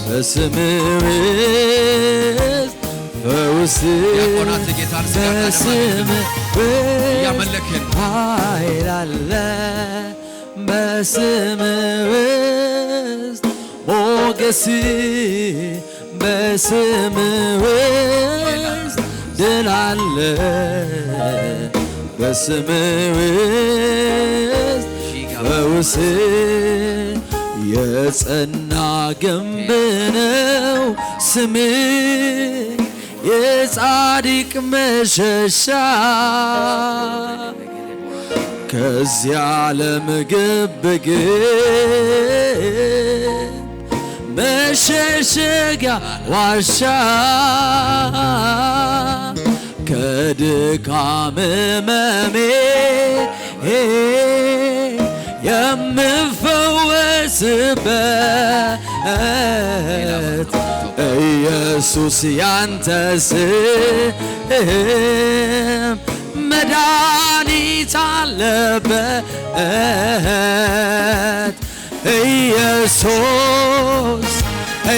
በስምህ ውስጥ ፈውስ በስምህ ውስጥ ኃይል አለ በስምህ ውስጥ ሞገስ በስምህ ውስጥ ድል አለ በስምህ ውስጥ ፈውስ የጸና ግንብ ነው ስምህ የጻድቅ መሸሻ ከዚህ ዓለም ግብግብ መሸሸጊያ ዋሻ ከድካም ሕመሜ የምፈወስበት ኢየሱስ ያንተ ስም መድኃኒት አለበት ኢየሱስ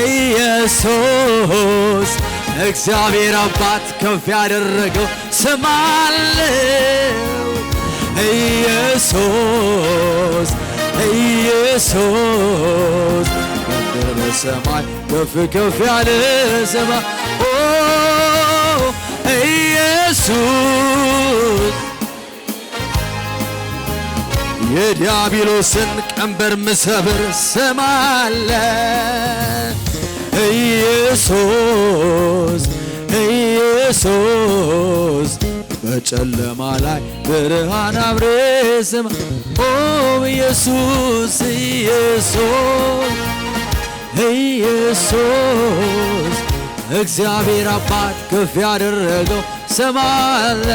ኢየሱስ እግዚአብሔር አባት ከፍ ያደረገው ስም አለው ኢየሱስ ኢየሱስ በምድር በሰማይ ከፍ ከፍ ያለ ስም ኢየሱስ የዲያብሎስን ቀንበር ምሰብር ስም አለ ኢየሱስ ኢየሱስ በጨለማ ላይ ብርሃን አብሬ ስም ኢየሱስ ኢየሱስ ኢየሱስ እግዚአብሔር አባት ከፍ ያደረገው ስም አለ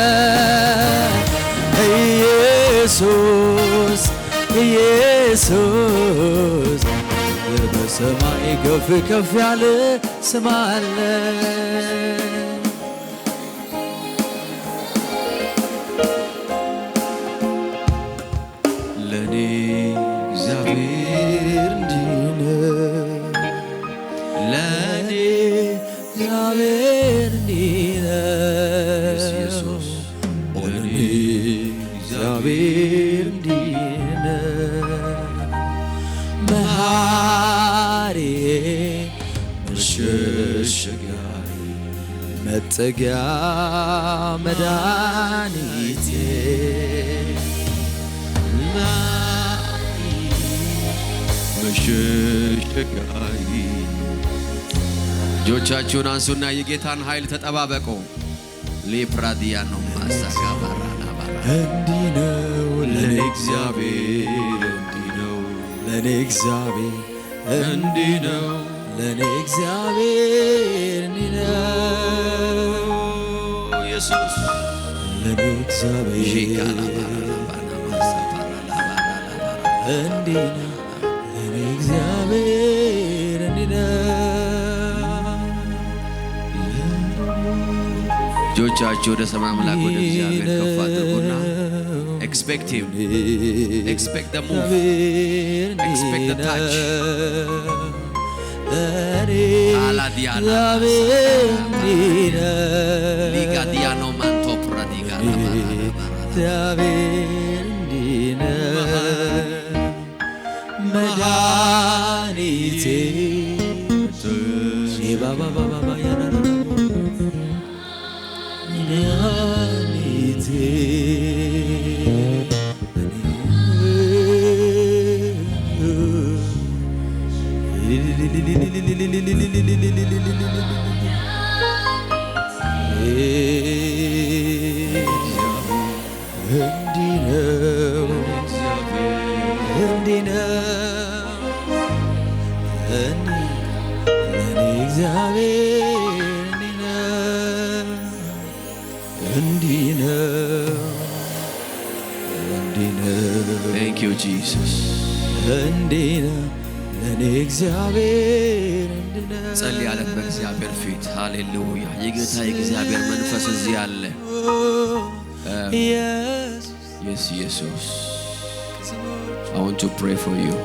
ኢየሱስ ኢየሱስ በሰማይ ከፍ ከፍ ያለ ስም አለ ለኔ እግዚአብሔር እንዲህ ነው ለኔ እግዚአብሔር እንዲህ ነው ለኔ እግዚአብሔር እንዲህ ነው መሐሪ መሸሸጊያዬ መጠጊያ መድኃኒቴ መሸሸጊያዬ እጆቻችሁን አንሱና የጌታን ኃይል ተጠባበቁ ሌፕራዲያ ነው ማሳጋ ባራና ባራ እንዲህ ነው ለኔ እግዚአብሔር እንዲህ ነው ለኔ እግዚአብሔር እንዲህ ነው ለኔ እግዚአብሔር እንዲህ ነው ኢየሱስ ለኔ እግዚአብሔር እንዲህ ነው ለኔ እግዚአብሔር እንዲህ ነው እጆቻችሁ ወደ ሰማይ አምላክ ወደ እግዚአብሔር ከፍ አድርጉና expect him expect the move expect the touch aladiana ligadiano manto pradiga መድኃኒቴ Thank you, Jesus. ለኔ እግዚአብሔር እንድነው ጸልያለን በእግዚአብሔር ፊት ሃሌሉያ የጌታ የእግዚአብሔር መንፈስ እዚህ አለ Yes Jesus I want to pray for you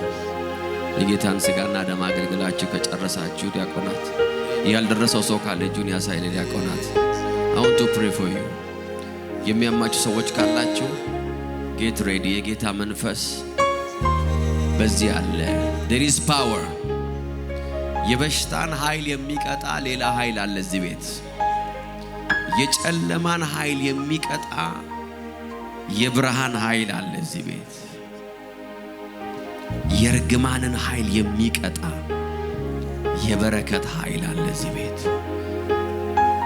የጌታን ሥጋና ደም አገልግላችሁ ከጨረሳችሁ ዲያቆናት ያልደረሰው ሰው ካለ እጁን ያሳይል ዲያቆናት I want to pray for you የሚያማችሁ ሰዎች ካላችሁ get ready የጌታ መንፈስ በዚህ አለ there is power የበሽታን ኃይል የሚቀጣ ሌላ ኃይል አለ እዚህ ቤት የጨለማን ኃይል የሚቀጣ የብርሃን ኃይል አለ እዚህ ቤት የርግማንን ኃይል የሚቀጣ የበረከት ኃይል አለ እዚህ ቤት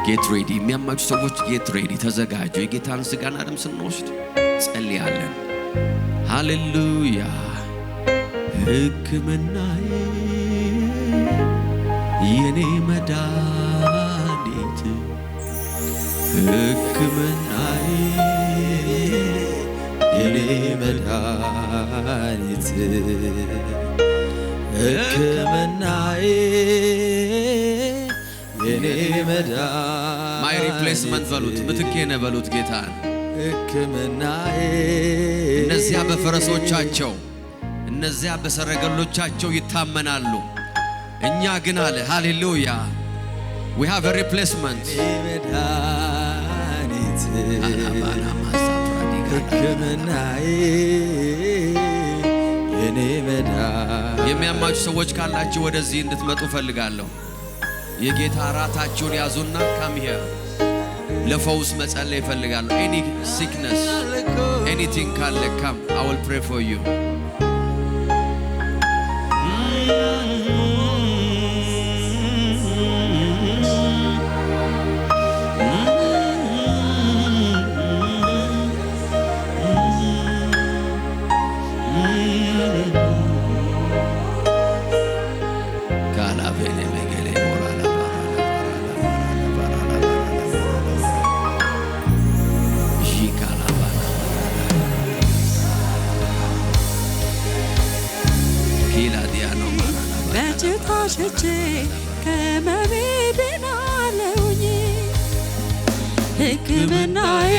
get ready የሚያማችሁ ሰዎች get ready ተዘጋጁ የጌታን ሥጋና ደም ስንወስድ ጸልያለን ሃሌሉያ ሕክምናዬ የኔ መድኃኒት ሕክምናዬ የኔ መድኃኒት ሕክምናዬ የኔ መድኃኒት my replacement በሉት ምትኬ ነህ በሉት ጌታን ሕክምናዬ እነዚያ በፈረሶቻቸው እነዚያ በሰረገሎቻቸው ይታመናሉ እኛ ግን አለ ሃሌሉያ we have a replacement መድኃኒት ሕክምናዬ የኔ መድኃኒት የሚያማችሁ ሰዎች ካላችሁ ወደዚህ እንድትመጡ ፈልጋለሁ የጌታ ራታችሁን ያዙና come here ለፈውስ መጸለይ ፈልጋለሁ any sickness anything ካለ come I will pray for you በጭታሸቼ ከመቤድናለውኝ ሕክምናዬ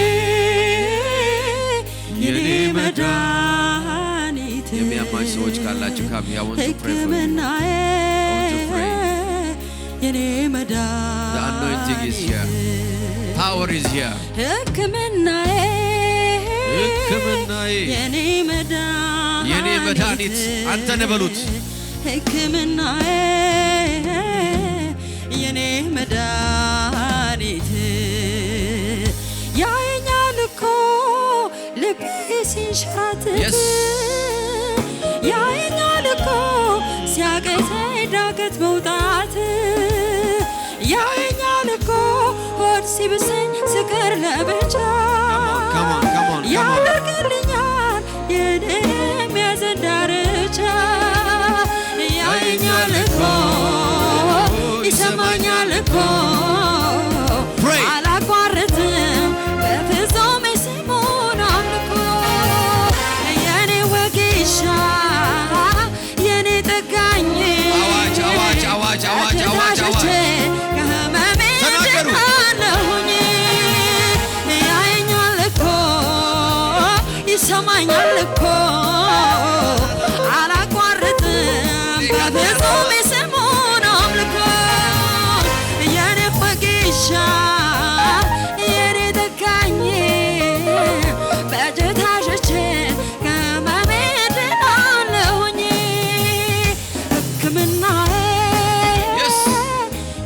የኔ መድኃኒት የሚያማችሁ ሰዎች ካላችሁ ካም ያወንቱ ሕክምናዬ የኔ መድኃኒት The anointing is here power is here ሕክምናዬ የኔ መድኃኒት አንተ ነህ በሉት ሕክምናዬ የኔ መድኃኒት ያየኛል እኮ ልቤ ሲንሸራተት ያየኛል እኮ ሲያቅተኝ ዳገት መውጣት ያየኛል እኮ ሆድ ሲብሰኝ ስቀር ለብቻ ያደርግልኛል የኔም ያዘን ዳርቻ ያየኛል እኮ ይሰማኛል እኮ አላቋርጥም በፍጹም ስሙን አምልኮ የኔ ወጌሻ የኔ ጠጋኝ አዋጅ ከህመሜ ድናለሁኝ ያየኛል እኮ ይሰማኛል እኮ በፍጹም ስሙን አምልኮ የኔ ወጌሻ የኔ ጠጋኝ በጭታሸቼ ከህመሜ ድናለሁኝ ሕክምናዬ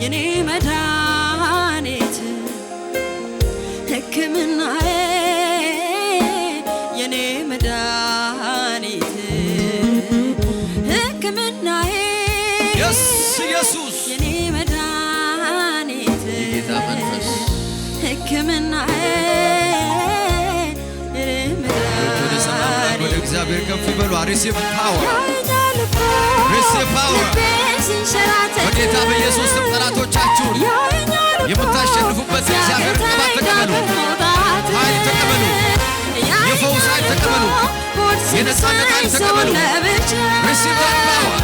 የኔ መድኃኒት ሕክምናዬ የኔ መድኃኒት ሕክምናዬ ኢየሱስ የኔ መድኃኒት የጌታ መንፈስ ሕክምናዬ የኔ መድኃኒት ወደ እግዚአብሔር ከፍ ይበሉ receive power ያየኛል እኮ receive power ልቤ ሲንሸራተት በጌታ በኢየሱስ ስም ጠላቶቻችሁን ያየኛል እኮ የምታሸንፉበት የእግዚአብሔር ቅባት ተቀበሉ ኃይል ተቀበሉ የፈውስ ኃይል ተቀበሉ የነጻነት ኃይል ተቀበሉ receive that power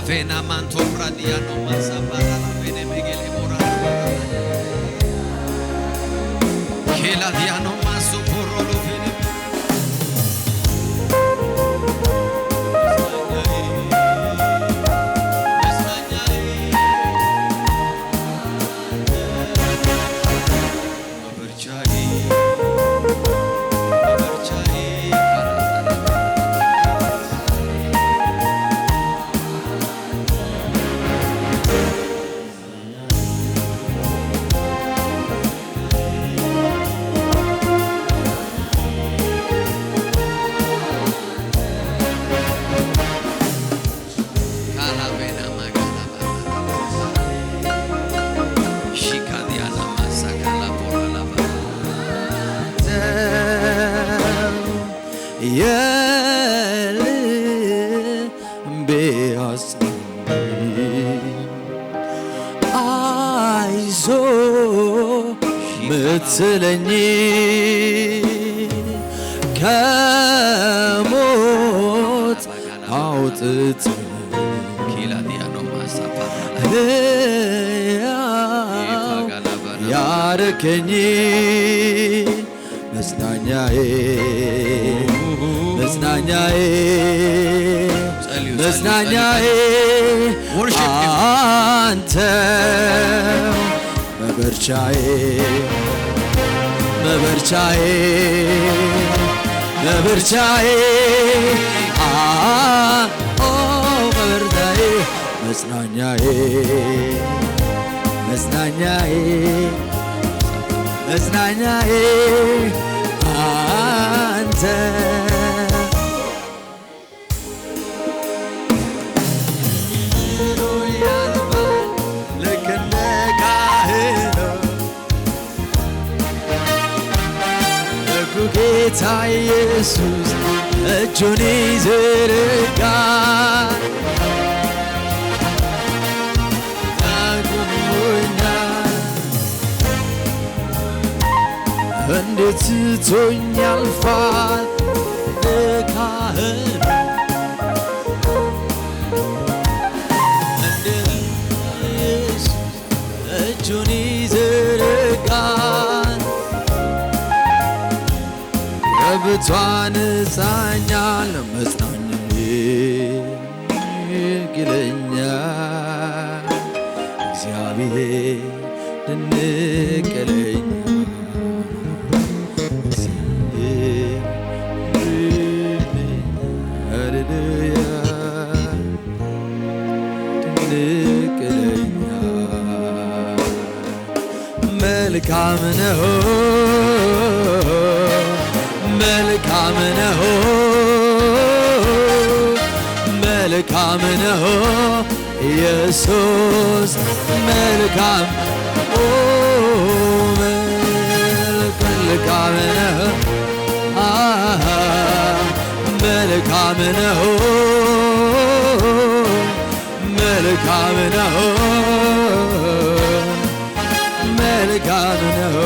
Vena manto pradiano masabara la vene megele mora che la diano maso porro lo vene ምትለኝ ከሞት አውጥት ያረከኝ መጽናኛዬ መጽናኛዬ መጽናኛዬ አንተ መበርቻዬ መበርቻዬ መበርቻዬ መበርቻዬ መጽናኛዬ መጽናኛዬ መጽናኛዬ አንተ ጌታ ኢየሱስ እጁን ይዘረጋል አቁሞኛል እንዴት ትቶኝ ያልፋል ካህን እንዴት ኢየሱስ እጁን ይዘረጋል ብቷን ጻኛል መጽናኛዬ ይለኛል እግዚአብሔር ድንቅለኛ ሃሌሉያ ድንቅለኛ መልካም ነው መልካም ነው መልካም ነው ኢየሱስ መልካም መልካም መልካም ነህ መልካም ነህ መልካም ነህ መልካም ነህ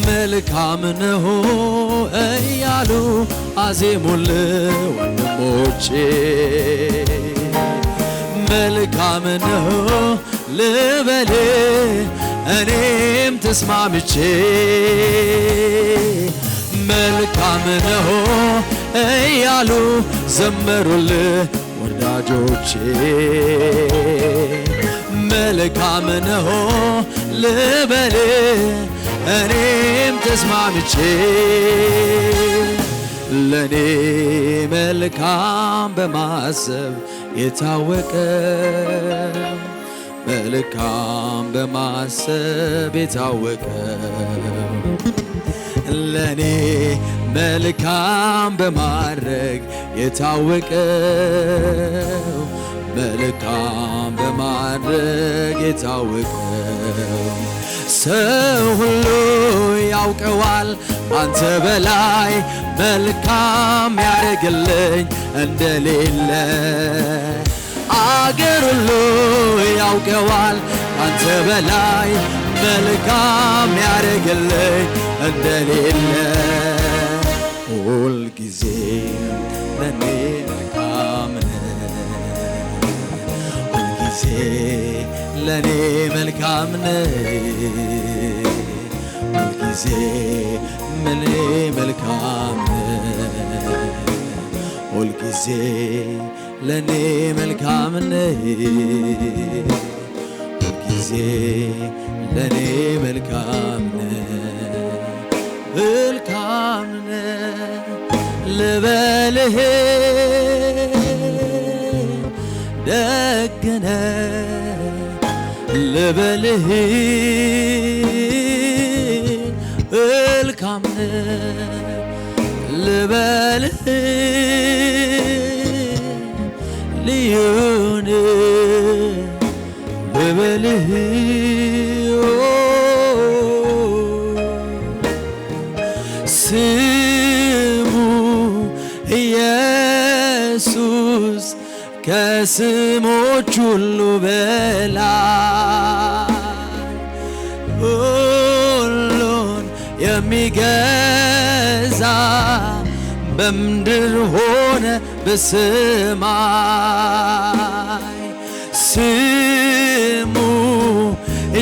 መልካም ነህ እያሉ አዜሙልህ ወንድሞቼ መልካም ነህ ልበል እኔም ተስማምቼ መልካም ነህ እያሉ ዘመሩልህ ወዳጆቼ መልካም ነህ ልበል እኔም ተስማምቼ ለኔ መልካም በማሰብ የታወቀ መልካም በማሰብ የታወቀ ለኔ መልካም በማድረግ የታወቀው መልካም በማድረግ የታወቀው ሰው ሁሉ ያውቀዋል አንተ በላይ መልካም ያደርግልኝ እንደሌለ አገር ሁሉ ያውቀዋል አንተ በላይ መልካም ያደርግልኝ እንደሌለ ሁል ጊዜ ለኔ መልካም ሁል ጊዜ ለኔ መልካም ሁል ጊዜ ለኔ መልካም ሁል ጊዜ ለኔ መልካም ሁል ጊዜ ለኔ መልካም መልካም ልበልህ ደግ ነህ ልበልህ መልካም ልበልህ ልዩ ልበልህ ስሙ ኢየሱስ ከስሞች ሁሉ በላይ ሁሉን የሚገዛ በምድር ሆነ በሰማይ ስሙ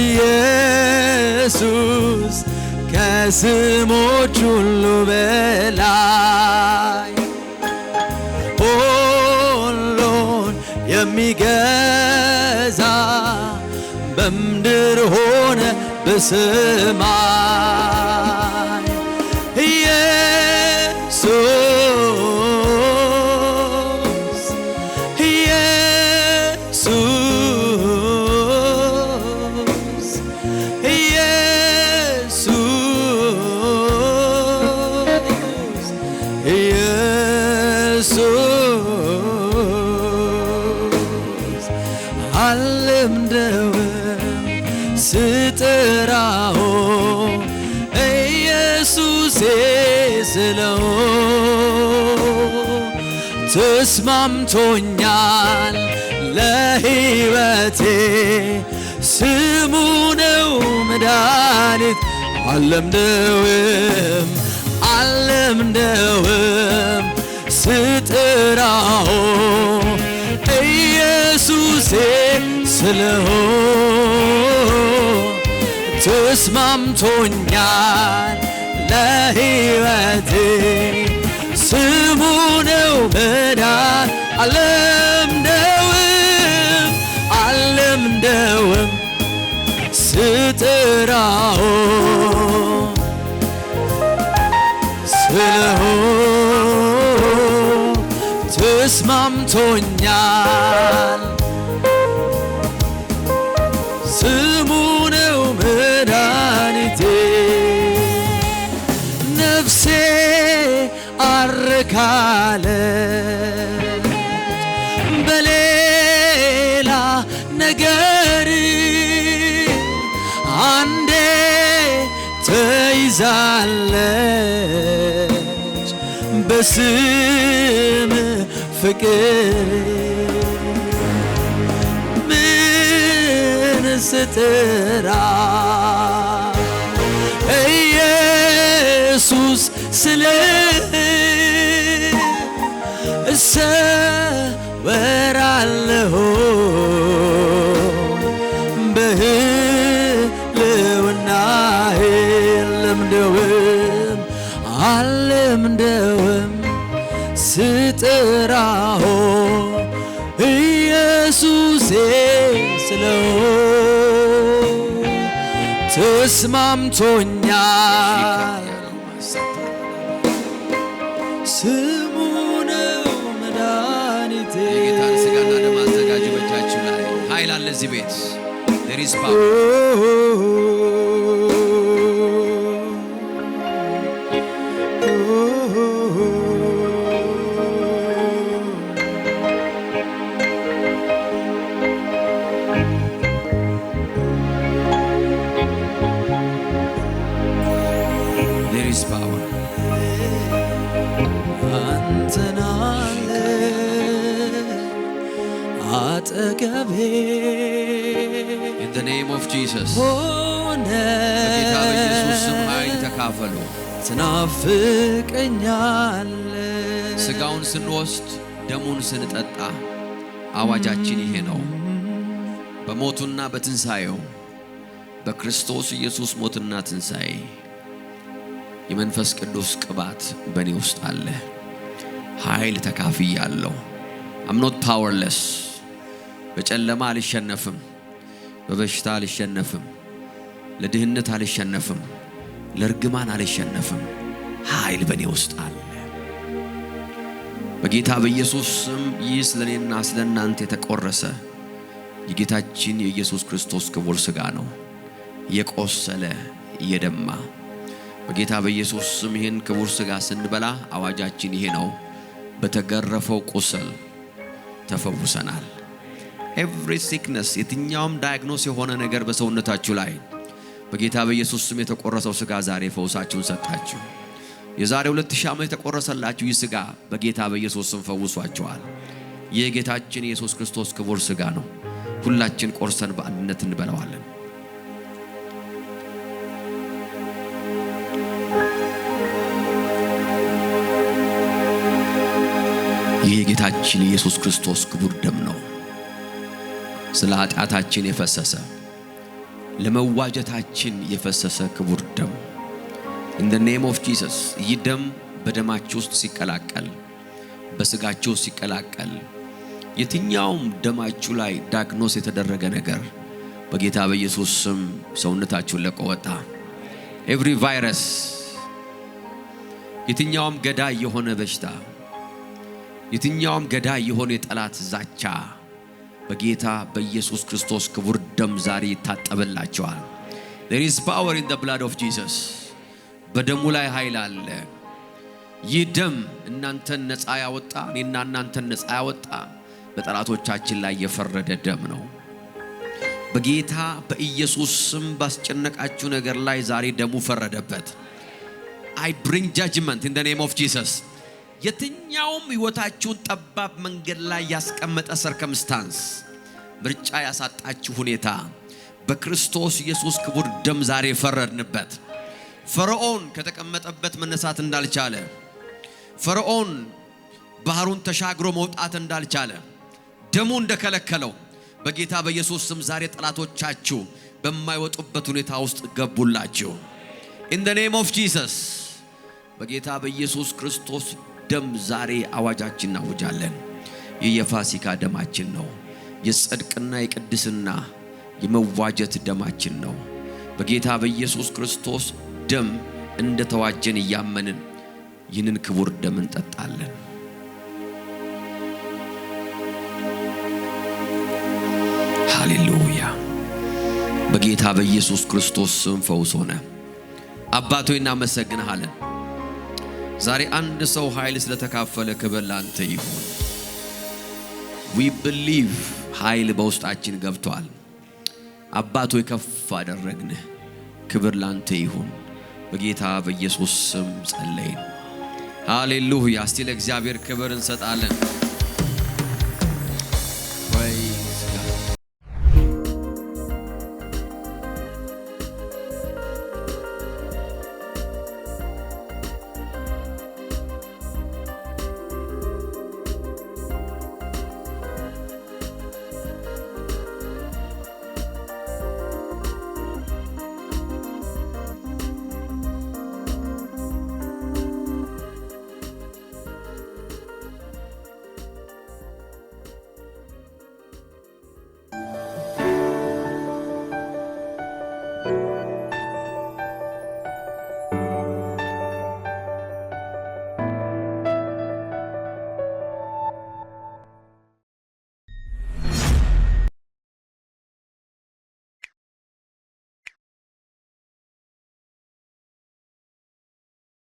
ኢየሱስ ከስሞች ሁሉ በላይ ሁሉን የሚገዛ በምድር ሆነ በሰማይ ኢየሱስ አልለምደውም ስጠራው ኢየሱሴ ስለው ተስማምቶኛል ለሕይወቴ ስሙ ነው መድኃኒት አልለምደውም ስጠራው ኢየሱሴ ስለው ተስማምቶኛል ለሕይወቴ ስሙ ነው መዳን አልለምደውም ስጠራው ስለው ተስማምቶኛል ስሙ ነው መድኃኒቴ ነፍሴ አረካለች በሌላ ነገር አንዴ ተይዛለች በስም ፍቅር ምን ስጥራ ኢየሱስ ስለ እሰወራለሁ በሕልውናህ አልለምደውም ስጠራው ኢየሱሴ ስለው ተስማምቶኛል ስሙ ነው መድኃኒቴ የጌታን ሥጋና ደም አዘጋጁ በእጃችሁ ላይ ኃይል አለ እዚህ ቤት there is power አጠገቤ in the name of Jesus ሆነ በጌታ በኢየሱስ ስም ኃይል ተካፈሉ ትናፍቀኛል ሥጋውን ስንወስድ ደሙን ስንጠጣ አዋጃችን ይሄ ነው በሞቱና በትንሣኤው በክርስቶስ ኢየሱስ ሞትና ትንሣኤ የመንፈስ ቅዱስ ቅባት በእኔ ውስጥ አለ ኃይል ተካፍያለሁ I'm not powerless በጨለማ አልሸነፍም በበሽታ አልሸነፍም ለድህነት አልሸነፍም ለርግማን አልሸነፍም ኃይል በእኔ ውስጥ አለ በጌታ በኢየሱስ ስም ይህ ስለኔና ስለናንተ የተቆረሰ የጌታችን የኢየሱስ ክርስቶስ ክቡር ሥጋ ነው የቆሰለ የደማ በጌታ በኢየሱስ ስም ይህን ክቡር ሥጋ ስንበላ አዋጃችን ይሄ ነው በተገረፈው ቁስል ተፈውሰናል every sickness የትኛውም ዳያግኖስ የሆነ ነገር በሰውነታችሁ ላይ በጌታ በኢየሱስ ስም የተቆረሰው ሥጋ ዛሬ ፈውሳችሁን ሰጣችሁ የዛሬ 2000 ዓመት የተቆረሰላችሁ ይህ ሥጋ በጌታ በኢየሱስ ስም ፈውሷችኋል የጌታችን ኢየሱስ ክርስቶስ ክቡር ሥጋ ነው ሁላችን ቆርሰን በአንድነት እንበላዋለን ይህ ጌታችን ኢየሱስ ክርስቶስ ክቡር ደም ነው ስለ ኃጢአታችን የፈሰሰ ለመዋጀታችን የፈሰሰ ክቡር ደም in the name of Jesus ይህ ደም በደማችሁ ውስጥ ሲቀላቀል በሥጋችሁ ሲቀላቀል የትኛውም ደማችሁ ላይ ዳያግኖስ የተደረገ ነገር በጌታ በኢየሱስ ስም ሰውነታችሁን ለቆ ወጣ every virus የትኛውም ገዳይ የሆነ በሽታ የትኛውም ገዳይ የሆነ የጠላት ዛቻ በጌታ በኢየሱስ ክርስቶስ ክቡር ደም ዛሬ ይታጠብላችኋል there is power in the blood of Jesus በደሙ ላይ ኃይል አለ ይህ ደም እናንተን ነፃ ያወጣ እኔና እናንተን ነፃ ያወጣ በጠላቶቻችን ላይ የፈረደ ደም ነው በጌታ በኢየሱስ ስም ባስጨነቃችሁ ነገር ላይ ዛሬ ደሙ ፈረደበት። I bring judgment in the name of Jesus. የትኛውም ህይወታችሁን ጠባብ መንገድ ላይ ያስቀመጠ circumstance ምርጫ ያሳጣችሁ ሁኔታ በክርስቶስ ኢየሱስ ክቡር ደም ዛሬ ፈረድንበት። ፈርዖን ከተቀመጠበት መነሳት እንዳልቻለ፣ ፈርዖን ባህሩን ተሻግሮ መውጣት እንዳልቻለ፣ ደሙ እንደከለከለው በጌታ በኢየሱስ ስም ዛሬ ጠላቶቻችሁ በማይወጡበት ሁኔታ ውስጥ ገቡላችሁ። in the name of Jesus በጌታ በኢየሱስ ክርስቶስ ደም ዛሬ አዋጃችን እናውጃለን። ይህ የፋሲካ ደማችን ነው። የጽድቅና የቅድስና የመዋጀት ደማችን ነው። በጌታ በኢየሱስ ክርስቶስ ደም እንደተዋጀን እያመንን ይህንን ክቡር ደም እንጠጣለን። ሃሌሉያ። በጌታ በኢየሱስ ክርስቶስ ስም ፈውስ ሆነ። አባቶ እናመሰግንሃለን። ዛሬ አንድ ሰው ኃይል ስለተካፈለ ክብር ላንተ ይሁን። we believe ኃይል በውስጣችን ገብቷል። አባቶ ከፍ አደረግን። ክብር ላንተ ይሁን። በጌታ በኢየሱስ ስም ጸለይን። ሃሌሉያ። እስቲ ለእግዚአብሔር ክብር እንሰጣለን።